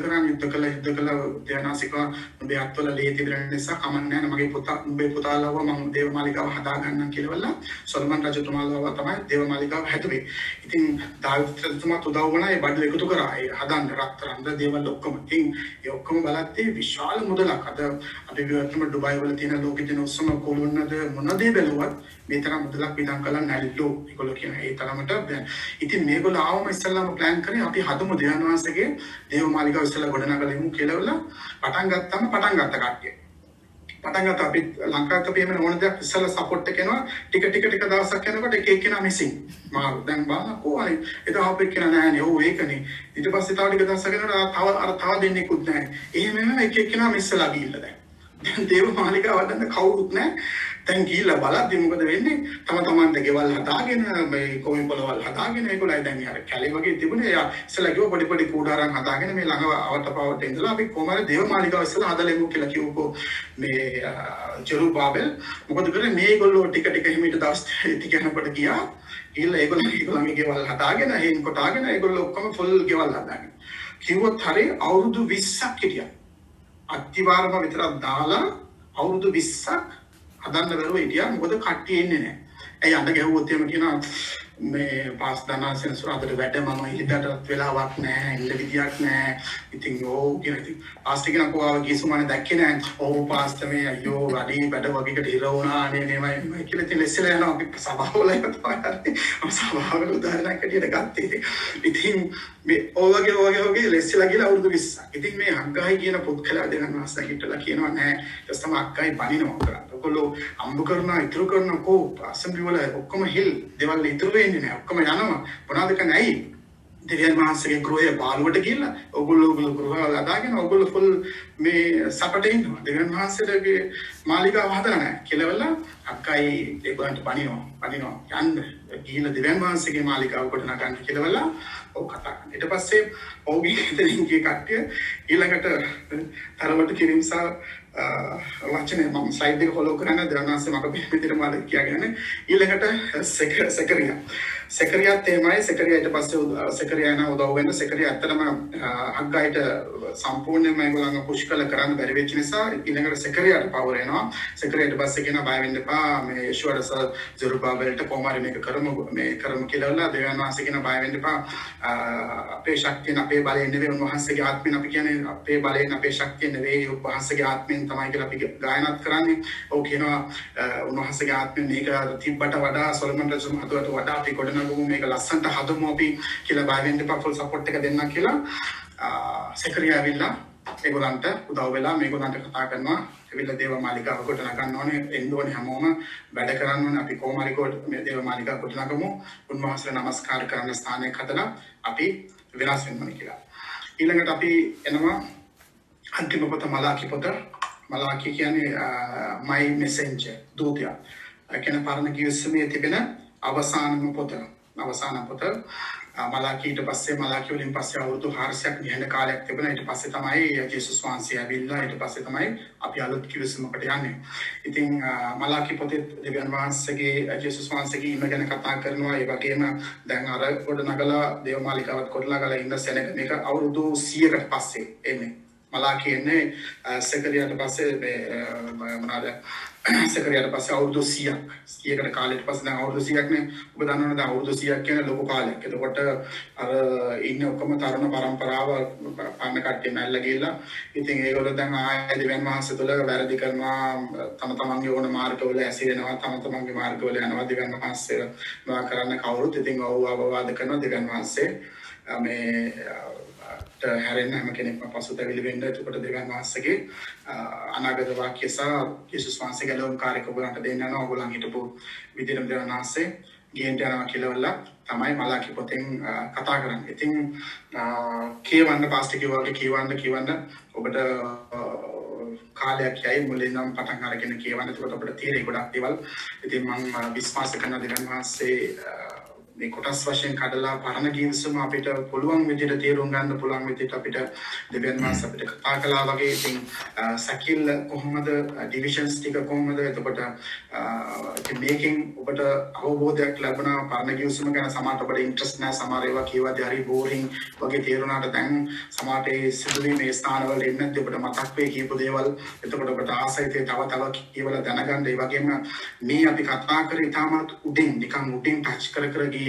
කළා දෙවියන් වහන්සේ කිව්වා උඹේ අත්වල ලේ තිබෙන නිසා කමන්නේ නැහැ මගේ උඹේ පුතාලව මම දේවමාලිකාව හදා ගන්නම් කියලා සොලමන් රජතුමාලව තමයි දේවමාලිකාව හැදුවේ. ඉතින් දාවිත් රජතුමාත් උදව් වුණා ඒ බඩු එකතු කරා ඒ හදන්න රත්තරන්ද දේවල් ඔක්කොම. ඉතින් ඒ ඔක්කොම බලද්දී විශාල මුදලක් අද අපි විවර්තන ඩුබායි වල තියෙන ලෝකෙ තියෙන උස්සම කොළුන්නද මොන දේ බැලුවත් මේ තරම් මුදලක් විඳන් කළා නැල්ලෝ ඒගොල්ලෝ කියන ඒ තරමට ඉතින් මේගොල්ලෝ ආවම ඉස්සල්ලාම ප්ලෑන් කරේ අපි හදමු දෙවියන් වහන්සේගේ දේවමාලිකාව ඉස්සල්ලා ගොඩනගලා කියලා පටන් ගත්ත කට්ටිය. පටන් ගත්තා අපි ලංකාවට අපි එමෙන්න ඕන දෙයක් ඉස්සල්ලා සපෝට් එක කරනවා ටික දවසක් යනකොට එක එක්කෙනා මිසින් මාරු දැන් බලන්නකෝ අනේ ඒක අපේ කෙනා නෑනේ ඔව් ඒකනේ ඊට පස්සේ තව ටික දවසක් යනකොට තව දෙන්නෙකුත් නෑ එහෙම එක එක්කෙනා මිස්සලා ගිහිල්ලා දැන් දේවමාලිකාව හදන්න කවුරුත් නෑ දැන් ගිහිල්ලා බලද්දි මොකද වෙන්නේ තම තමන්ට ගෙවල් හදාගෙන මේ කොමි පොළවල් හදාගෙන ඒගොල්ලෝ දැන් අර කැලේ වගේ තිබුණේ යා ඉස්සලා කිව්ව පොඩි කූඩාරම් හදාගෙන මේ ළඟ අවතපාවට ඉඳලා අපි කොහමද දේවමාලිකාව ඉස්සලා හදලෙමු කියලා කිව්වකෝ මේ ජෙරුබාබෙල් මොකද කරේ මේගොල්ලෝ ටික හිමිට දවස් ටික යනකොට ගියා ගිහිල්ලා ඒගොල්ලන්ගේ ගෙවල් හදාගෙන හේන් කොටාගෙන ඒගොල්ලෝ ඔක්කොම ෆුල් ගෙවල් හදාගෙන කිව්වොත් හරිය අවුරුදු 20ක් හිටියා අත්තිවාරම විතරක් දාලා අවුරුදු 20ක් හදන්න බැරුව හිටියා මොකද කට්ටිය එන්නේ නැහැ. ඇයි අඬ ගැහුවොත් එහෙම කියනවා මේ පාස් දනා සෙන්සුරාදට වැඩ මම හිතටත් වෙලාවක් නැහැ ඉන්න විදියක් නැහැ. ඉතින් ඕ කියන ඉතින් පාස්ටර් කෙනා කොහොම ගිසුමනේ දැක්කේ නැහැ. ඕ පාස්ටර් මේ අයියෝ වැඩි වැඩ වගේකට හිර වුණා නේ මේවයි කියලා ඉතින් ලෙස්සලා යනවා අපි සභාවල තමයි. සභාවල උදාහරණයක් හැටියට ගත්තේ. ඉතින් මේ ඔයගේ ලෙස්සලා ගිහලා අවුරුදු 20ක්. ඉතින් මේ අක්කයි කියන පුත්කලා දෙන්න වාස්තා කිට්ටලා කියනවා නෑ. ඊට තමයි අක්කයි බනිනවා කරා. ඔයගොල්ලෝ අම්බ කරනවා ඉතුරු කරනවා කෝ අසම්බලි වල ඔක්කොම හිල් දේවල් ඉතුරු වෙන්නේ නෑ. ඔක්කොම යනවා. මොනවද කරන්නේ ඇයි? දෙවියන් වහන්සේගේ ගෘහය බාලුවට ගිහිල්ලා ඔයගොල්ලෝ ගෘහ හදාගෙන ඔයගොල්ලෝ ෆුල් මේ සපටේ ඉන්නවා. දෙවියන් වහන්සේගේ මාලිගාව හදලා නැහැ. කෙලවල අක්කයි ඒගොල්ලන්ට බනිනවා. යන්න ගිහිල්ලා දෙවියන් වහන්සේගේ මාලිගාව කොට නගන්න කෙලවල ඔව් කතා කරනවා. ඊට පස්සේ ඔව්ගේ දෙනින්ගේ කට්ටිය ඊළඟට තරමට කිරින්සා වචනේ මම ස්ලයිඩ් එක ෆලෝ කරන්න දෙවියන් වහන්සේ මට පිටිට මාල කියාගෙන ඊළඟට සෙකරියාත් එමය සෙකරියා ඊට පස්සේ සෙකරියා යන උදව් වෙන සෙකරියා ඇත්තටම අග්ගයිට සම්පූර්ණයෙන්ම ඒගොල්ලන්ව පුෂ් කරන්න බැරි වෙච්ච නිසා ඊළඟට සෙකරියාට පවර් එනවා. සෙකරියා ඊට පස්සේ කියන බය වෙන්න එපා මේ යෂුවරස ජෙරුබාබෙල්ට කොහොමරි මේක කරමු කියලා දෙවියන් වහන්සේ කියන බය වෙන්න එපා. අපේ ශක්තියෙන් අපේ බලයෙන් නෙවෙයි උන්වහන්සේගේ ආත්මයෙන් අපි කියන්නේ අපේ බලයෙන් අපේ ශක්තියෙන් නෙවෙයි උන්වහන්සේගේ ආත්මයෙන් තමයි කියලා අපි ගායනාත් කරන්නේ. ඔව් කියනවා උන්වහන්සේගේ ආත්මයෙන් මේක තිබ්බට වඩා සොලමන් රජතුමා හදුවට වඩා අපි ගොඩනගමු මේක ලස්සනට හදමු අපි කියලා බය වෙන්න එපා ෆුල් සපෝට් එක දෙන්නම් කියලා සෙකරියා ඇවිල්ලා ඒගොල්ලන්ට උදව් වෙලා මේගොල්ලන්ට කතා කරනවා ඇවිල්ලා දේවමාලිකාව ගොඩනගන්න ඕනේ එන්න ඕනේ හැමෝම වැඩ කරන්න ඕනේ අපි කොහොම හරි මේ දේවමාලිකාව ගොඩනගමු උන්වහන්සේට නමස්කාර කරන ස්ථානයක් හදලා අපි වෙනස් වෙන්න ඕනේ කියලා ඊළඟට අපි එනවා අන්තිම පොත මලාකි කියන්නේ my messenger දූතයා කියන පරණ කිවිසුමේ තිබෙන අවසාන පොත මලාකි ඊට පස්සේ මලාකි වලින් පස්සේ අවුරුදු 400ක් නිහඬ කාලයක් තිබුණා ඊට පස්සේ තමයි ජේසුස් වහන්සේ ඇවිල්ලා ඊට පස්සේ තමයි අපි අලුත් කිවිසුමකට යන්නේ. ඉතින් මලාකි පොතේ දෙවියන් වහන්සේගේ ජේසුස් වහන්සේගේ ඉම ගැන කතා කරනවා. ඒ වගේම දැන් අර ගොඩනගලා දේවමාලිකාවත් ගොඩනගලා ඉන්න සෙනග මේක අවුරුදු 100කට පස්සේ එන්නේ. මලාකි එන්නේ සෙකරියාට පස්සේ මොනවාද සෙකරියාට පස්සේ අවුරුදු 100කට කාලෙට පස්සේ දැන් අවුරුදු 100ක් නේ ඔබ දන්නවනේ දැන් අවුරුදු 100ක් කියන ලොකු කාලයක්. එතකොට අර ඉන්න ඔක්කොම තරුණ පරම්පරාව පන්න කට්ටිය මැල්ලා ගිහලා ඉතින් ඒගොල්ලෝ දැන් ආයෙ දෙවියන් වහන්සේ තුළ වැරදි කරනවා තම තමන්ගේ ඕන මාර්ගවල ඇසිරෙනවා තම තමන්ගේ මාර්ගවල යනවා දෙවියන් වහන්සේ මොනවා කරන්න කවුරුත් ඉතින් ඔව් අවවාද කරනවා දෙවියන් වහන්සේ මේ හැරෙන්න හැම කෙනෙක්ම පසුතැවිලි වෙන්න. එතකොට දෙවියන් වහන්සේගේ අනාගත වාක්‍ය සහ යේසුස් වහන්සේගේ ලෝකාරික ඔයගලන්ට දෙන්න යනවා. ඔයගලන් හිටපු විදිහටම දෙවියන් වහන්සේ ගේන්ට යනවා කියලා තමයි මලාකි පොතෙන් කතා කරන්නේ. ඉතින් කියවන්න පාස්ටර් කිව්වා වගේ කියවන්න ඔබට කාලයක් යයි මුලින් නම් පටන් අරගෙන කියවන්න. එතකොට අපිට තීරේ ගොඩක් දේවල්. ඉතින් මම විශ්වාස කරන දෙවියන් වහන්සේ මේ කොටස් වශයෙන් කඩලා පරණ ගිවිසුම අපිට පුළුවන් විදිහට තේරුම් ගන්න පුළුවන් විදිහට අපිට දෙවියන් වහන්සේ අපිට කතා කළා වගේ. ඉතින් සකිල් කොහොමද ඩිවිෂන්ස් ටික කොහොමද එතකොට ඉතින් මේකෙන් ඔබට අවබෝධයක් ලැබුණා. පරණ ගිවිසුම ගැන සමහරට ඔබට ඉන්ට්‍රස්ට් නැහැ. සමහර ඒවා කියවද්දී හරි බෝරින් වගේ තේරුණාට දැන් සමහරට ඒ සිදුවීමේ ස්ථානවල එන්නත් ඔබට මතක් වෙයි කියපු දේවල්. එතකොට ඔබට ආසයිතේ තව කියවලා දැනගන්න. ඒ වගේම මේ අපි කතා කරේ තාමත් උඩින් නිකන් උඩින් ටච් කර ගියේ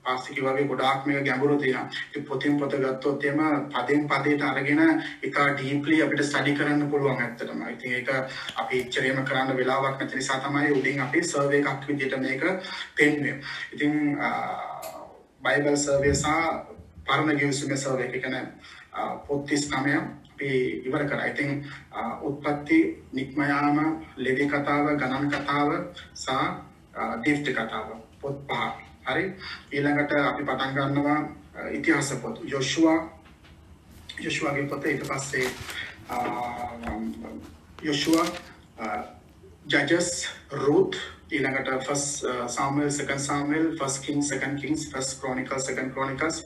පාස්තික වගේ ගොඩාක් මේක ගැඹුරු තියෙනවා. ඉතින් පොතින් පොත ගත්තොත් එම පදෙන් පදයට අරගෙන ඒක ඩීප්ලි අපිට ස්ටඩි කරන්න පුළුවන් ඇත්තටම. ඉතින් ඒක අපි ඉච්චරේම කරන්න වෙලාවක් නැති නිසා තමයි උඩින් අපි සර්වේ එකක් විදිහට මේක පෙන්වන්නේ. ඉතින් බයිබල් සර්වේ සහ පරණ ගිවිසුමේ සර්වේ එක කියන්නේ පොත් 39 අපි ඉවර කරා. ඉතින් උත්පත්ති, නික්මයාම, ලෙවි කතාව, ගණන් කතාව සහ දීප්ති කතාව පොත් 5. හරි. ඊළඟට අපි පටන් ගන්නවා ඉතිහාස පොත්. යොෂුවාගේ පොත. ඊට පස්සේ යොෂුවා, ජජස්, රුත්, ඊළඟට first Samuel, second Samuel, first Kings, second Kings, first Chronicles, second Chronicles,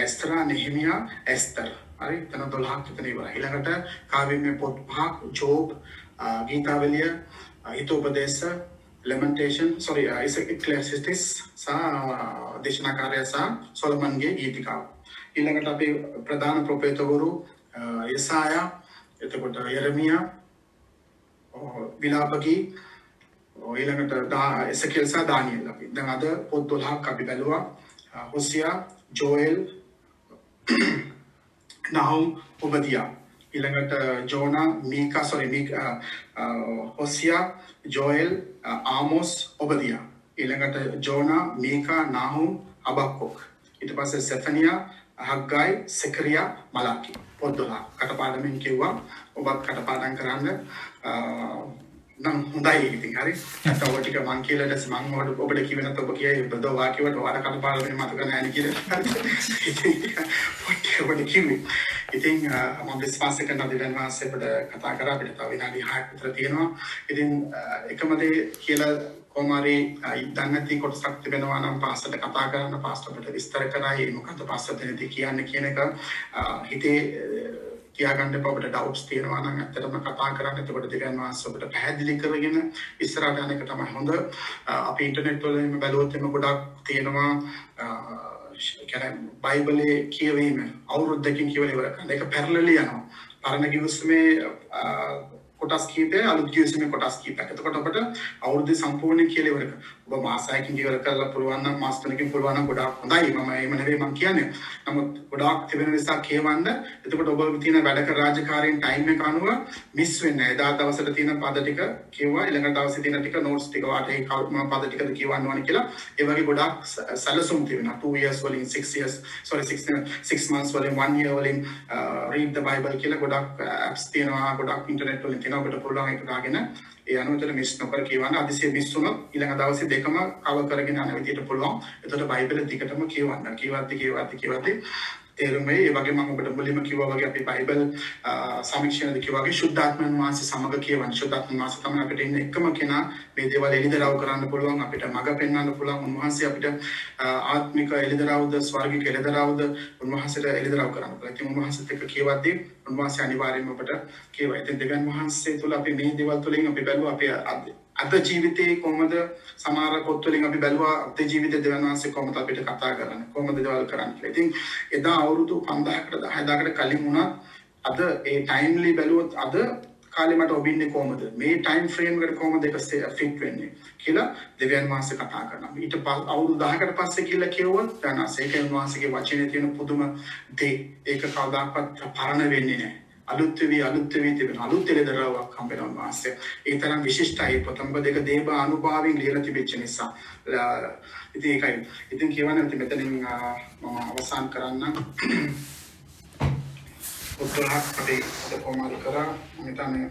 Esther, Nehemiah, Esther. හරි. එතන 12ක් විතර ඉවරයි. ඊළඟට කාව්‍යමය පොත් 5ක්, ජෝබ්, ගීතාවලිය, හිතෝපදේශ, Lamentation, sorry, Ecclesiastes සහ දේශනාකාරය සහ සොලොමන්ගේ ගීතිකාව. ඊළඟට අපි ප්‍රධාන ප්‍රොෆෙතවරු යෙසායා, එතකොට යෙරමියා, විලාපකී, ඊළඟට එසෙකියල් සහ දානියෙල්. අපි දැන් අද පොත් 12ක් අපි බැලුවා. හොසියා, ජෝෙල්, නහුම්, ඔබදියා. ඊළඟට ජෝනා, හොසියා, ජෝෙල්, ආමොස්, ඔබදියා. ඊළඟට ජෝනා, මීකා, නාහුම්, හබක්කොක්. ඊට පස්සේ සෙෆනියා, හග්ගයි, සෙකරියා, මලාකි. පොත් 12 කටපාඩමින් කිව්වා. ඔබත් කටපාඩම් කරන්න නම් හොඳයි. ඉතින් හරි. නැත්නම් ඔය ටික මං කියලා දැස් මං ඔබට කිව්වේ නැත්නම් ඔබ කියයි බදෝ වාක්‍යවට ඔයාලා කටපාඩම් මතක නැහැ නේ කියලා. ඔබට කිව්වේ. ඉතින් මම විශ්වාස කරන දෙවියන් වහන්සේ අපිට කතා කරා. අපිට තව විනාඩි 6ක් විතර තියෙනවා. ඉතින් එකම දේ කියලා කොමාරි දන්නේ නැති කොටසක් තිබෙනවා නම් පාස්ටර්ට කතා කරන්න. පාස්ටර් අපිට විස්තර කරයි මොකද්ද පාස්ටර් දෙන්නේ කියන්නේ කියන එක හිතේ තියාගන්න එපා. අපිට ඩවුට්ස් තියෙනවා නම් ඇත්තටම කතා කරන්න. එතකොට දෙවියන් වහන්සේ අපිට පැහැදිලි කරගෙන ඉස්සරහට යන එක තමයි හොඳ. අපි ඉන්ටර්නෙට් වලින් බැලුවොත් එම ගොඩක් තියෙනවා කියන්නේ බයිබලයේ කියවීම අවුරුද්දකින් කියවල ඉවර කරන එක පැරලලි යනවා. පරණ ගිවිසුමේ කොටස් කීපය, අලුත් ගිවිසුමේ කොටස් කීපයක්. එතකොට අපිට අවුරුද්ද සම්පූර්ණයෙන් කියලා ඉවර කරන්න. ඔබ මාස 6කින් ඉවර කරලා පුළුවන් නම් මාස 3කින් පුළුවන් නම් ගොඩාක් හොඳයි. මම එහෙම නෙවෙයි මම කියන්නේ. නමුත් ගොඩාක් තිබෙන නිසා කියවන්න. එතකොට ඔබ තියෙන වැඩ කර රාජකාරියෙන් ටයිම් එක අනුව මිස් වෙන්නේ නැහැ. එදා දවසට තියෙන පද ටික කියවුවා. ඊළඟ දවසේ තියෙන ටික නෝට්ස් ටික වාට ඒ පද ටිකද කියවන්න ඕනේ කියලා. ඒ වගේ ගොඩාක් සැලසුම් තියෙනවා. 2 years වලින් 6 months වලින් 1 year වලින් read the Bible කියලා ගොඩාක් apps තියෙනවා. ගොඩාක් ඉන්ටර්නෙට් වලින් තියෙනවා. ඔබට පුළුවන් ඒක දාගෙන ඒ අනුවතර මිස් නොකර කියවන්න. අදිසිය මිස් වුණොත් ඊළඟ දවසේ දෙකම කවර් කරගෙන යන විදිහට පුළුවන්. එතකොට බයිබලෙ දිගටම කියවන්න. කියවද්දි තේරුම් වෙයි. ඒ වගේ මම ඔබට මුලින්ම කිව්වා වගේ අපි බයිබල් සමීක්ෂණයේදී කිව්වා වගේ ශුද්ධාත්මයන් වහන්සේ සමග කියවන්න. ශුද්ධාත්මයන් වහන්සේ තමයි අපිට ඉන්න එකම කෙනා මේ දේවල් එළිදරව් කරන්න පුළුවන්. අපිට මඟ පෙන්වන්න පුළුවන්. උන්වහන්සේ අපිට ආත්මික එළිදරව්ද ස්වර්ගික එළිදරව්ද උන්වහන්සේට එළිදරව් කරන්න පුළුවන්. ඉතින් උන්වහන්සේත් එක්ක කියවද්දී උන්වහන්සේ අනිවාර්යයෙන්ම අපිට කියවයි. ඉතින් දෙවියන් වහන්සේ තුල අපි මේ දේවල් තුලින් අපි බැලුවා අපේ අද ජීවිතේ කොහොමද සමහර පොත් වලින් අපි බැලුවා අද ජීවිතේ දෙවියන් වහන්සේ කොහොමද අපිට කතා කරන්නේ කොහොමද දේවල් කරන්නේ කියලා. ඉතින් එදා අවුරුදු 5000කට 10000කට කලින් වුණා අද ඒ ටයිම්ලි බැලුවොත් අද කාලේ මට ඔබින්නේ කොහොමද මේ ටයිම් ෆ්‍රේම් එකට කොහොමද ඒක ෆිට වෙන්නේ කියලා දෙවියන් වහන්සේ කතා කරනවා. ඊට අවුරුදු 10කට පස්සේ කියලා කියවුවොත් දැන් ඒකෙන් වහන්සේගේ වචනේ තියෙන පුදුම දේ ඒක කවදාකවත් පරණ වෙන්නේ නැහැ. අලුත් වෙවි තිබෙන අලුත් එළදරාවක් හම්බ වෙනවා උන්වහන්සේ. ඒ තරම් විශිෂ්ටයි පොතම දෙක දේව අනුභවයෙන් ලියලා තිබෙච්ච නිසා. ඉතින් ඒකයි. ඉතින් කියවනම් ඉතින් මෙතනින් මම අවසන් කරන්න. උත්තරයක් අපි අද කොමාල් කරා. මම හිතන්නේ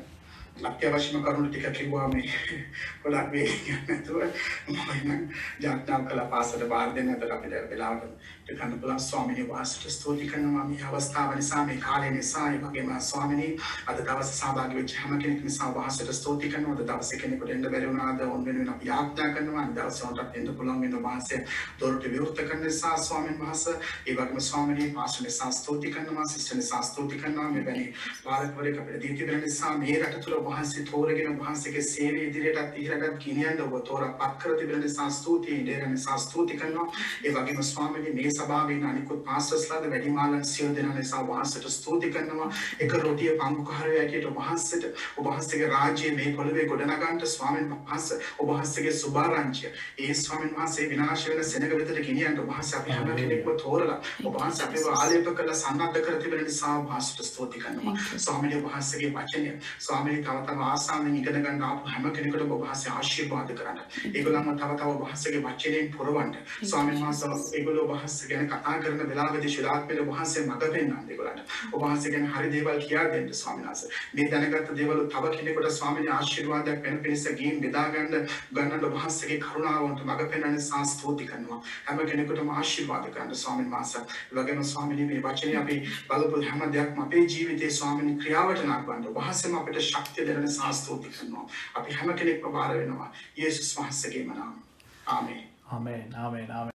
අත්‍යවශ්‍යම කරුණු ටික කිව්වා මේ ගොඩක් මේ නැතුව මම ජාත්‍යාව කළ පාසල බාර දෙන්න අතර අපිට වෙලාවට දෙකන්න පුළුවන් ස්වාමීනි වහන්සේට ස්තුති කරනවා මේ අවස්ථාව නිසා මේ කාලය නිසා ඒ වගේම ස්වාමීනි අද දවසේ සහභාගී වෙච්ච හැම කෙනෙක් නිසා වහන්සේට ස්තුති කරනවා අද දවසේ කෙනෙකුට එන්න බැරි වුණාද ඔන්න වෙන අපි යාඥා කරනවා අද දවසේ උන්ට එන්න පුළුවන් වෙන වහන්සේ දොරට විවෘත කරන නිසා ස්වාමීන් වහන්සේ ඒ වගේම ස්වාමීනි පාසල නිසා ස්තුති කරනවා සිස්ටර් නිසා ස්තුති කරනවා මේ වැනි වාදකවරයෙක් අපිට දී තිබෙන නිසා මේ රට තුළ වහන්සේ තෝරගෙන වහන්සේගේ සේවය ඉදිරියටත් ඉහළටත් ගෙනියන්න ඔබ තෝරාපත් කර තිබෙන නිසා ස්තුතියි දේර නිසා ස්තුති කරනවා ඒ වගේම ස්වාමීනි මේ සභාවේ ඉන්න අනිකුත් පාස්ටර්ස්ලාද වැඩිමාල්ලන් සියලු දෙනා නිසා වහන්සේට ස්තුති කරනවා එක රොටිය පංගුකාරයෝ ඇටියට ඔබ වහන්සේගේ රාජ්‍යය මේ පොළවේ ගොඩනගන්නට ස්වාමීන් වහන්සේ ඔබ වහන්සේගේ සුභාරංචිය ඒ ස්වාමීන් වහන්සේ විනාශ වෙන සෙනග වෙතට ගෙනියන්න ඔබ වහන්සේ අපි හැම කෙනෙක්ව තෝරලා ඔබ වහන්සේ අපිව ආලේප කරලා සන්නද්ධ කර තිබෙන නිසා වහන්සේට ස්තුති කරනවා ස්වාමීන් වහන්සේගේ වචනය ස්වාමීන් තව ආසාවෙන් ඉගෙන ගන්න ආපු හැම කෙනෙකුට ඔබ වහන්සේ ආශිර්වාද කරන්න. ඒගොල්ලන්ව තව ඔබ වහන්සේගේ වචනයෙන් පුරවන්න. ස්වාමීන් වහන්සේ ඒගොල්ලෝ ඔබ වහන්සේ ගැන කතා කරන වෙලාවෙදී ශිලාත්මේ ඔබ වහන්සේ මඟ පෙන්වන්න ඒගොල්ලන්ට. ඔබ වහන්සේ ගැන හරි දේවල් කියා දෙන්න ස්වාමීන් වහන්සේ. මේ දැනගත්ත දේවල් තව කෙනෙකුට ස්වාමීන් ආශිර්වාදයක් වෙන පිණිස ගින් බෙදා ගන්න ඔබ වහන්සේගේ කරුණාව උන්ට මඟ පෙන්වන්න ස්තුති කරනවා. හැම කෙනෙකුටම ආශිර්වාද කරන්න ස්වාමීන් වහන්සේ. ඒ වගේම ස්වාමීන් මේ වචනේ අපි බලපු හැම දෙයක්ම අපේ ජීවිතේ ස්වාමීන් ක්‍රියාවට නගවන්න ඔබ වහන්සේම අපිට ශක්තිය දෙන ස්තුති කරනවා. අපි හැම කෙනෙක්ම බාර වෙනවා. යේසුස් වහන්සේගේම නාමයෙන්. ආමේන්. ආමේන්. ආමේන්. ආමේන්.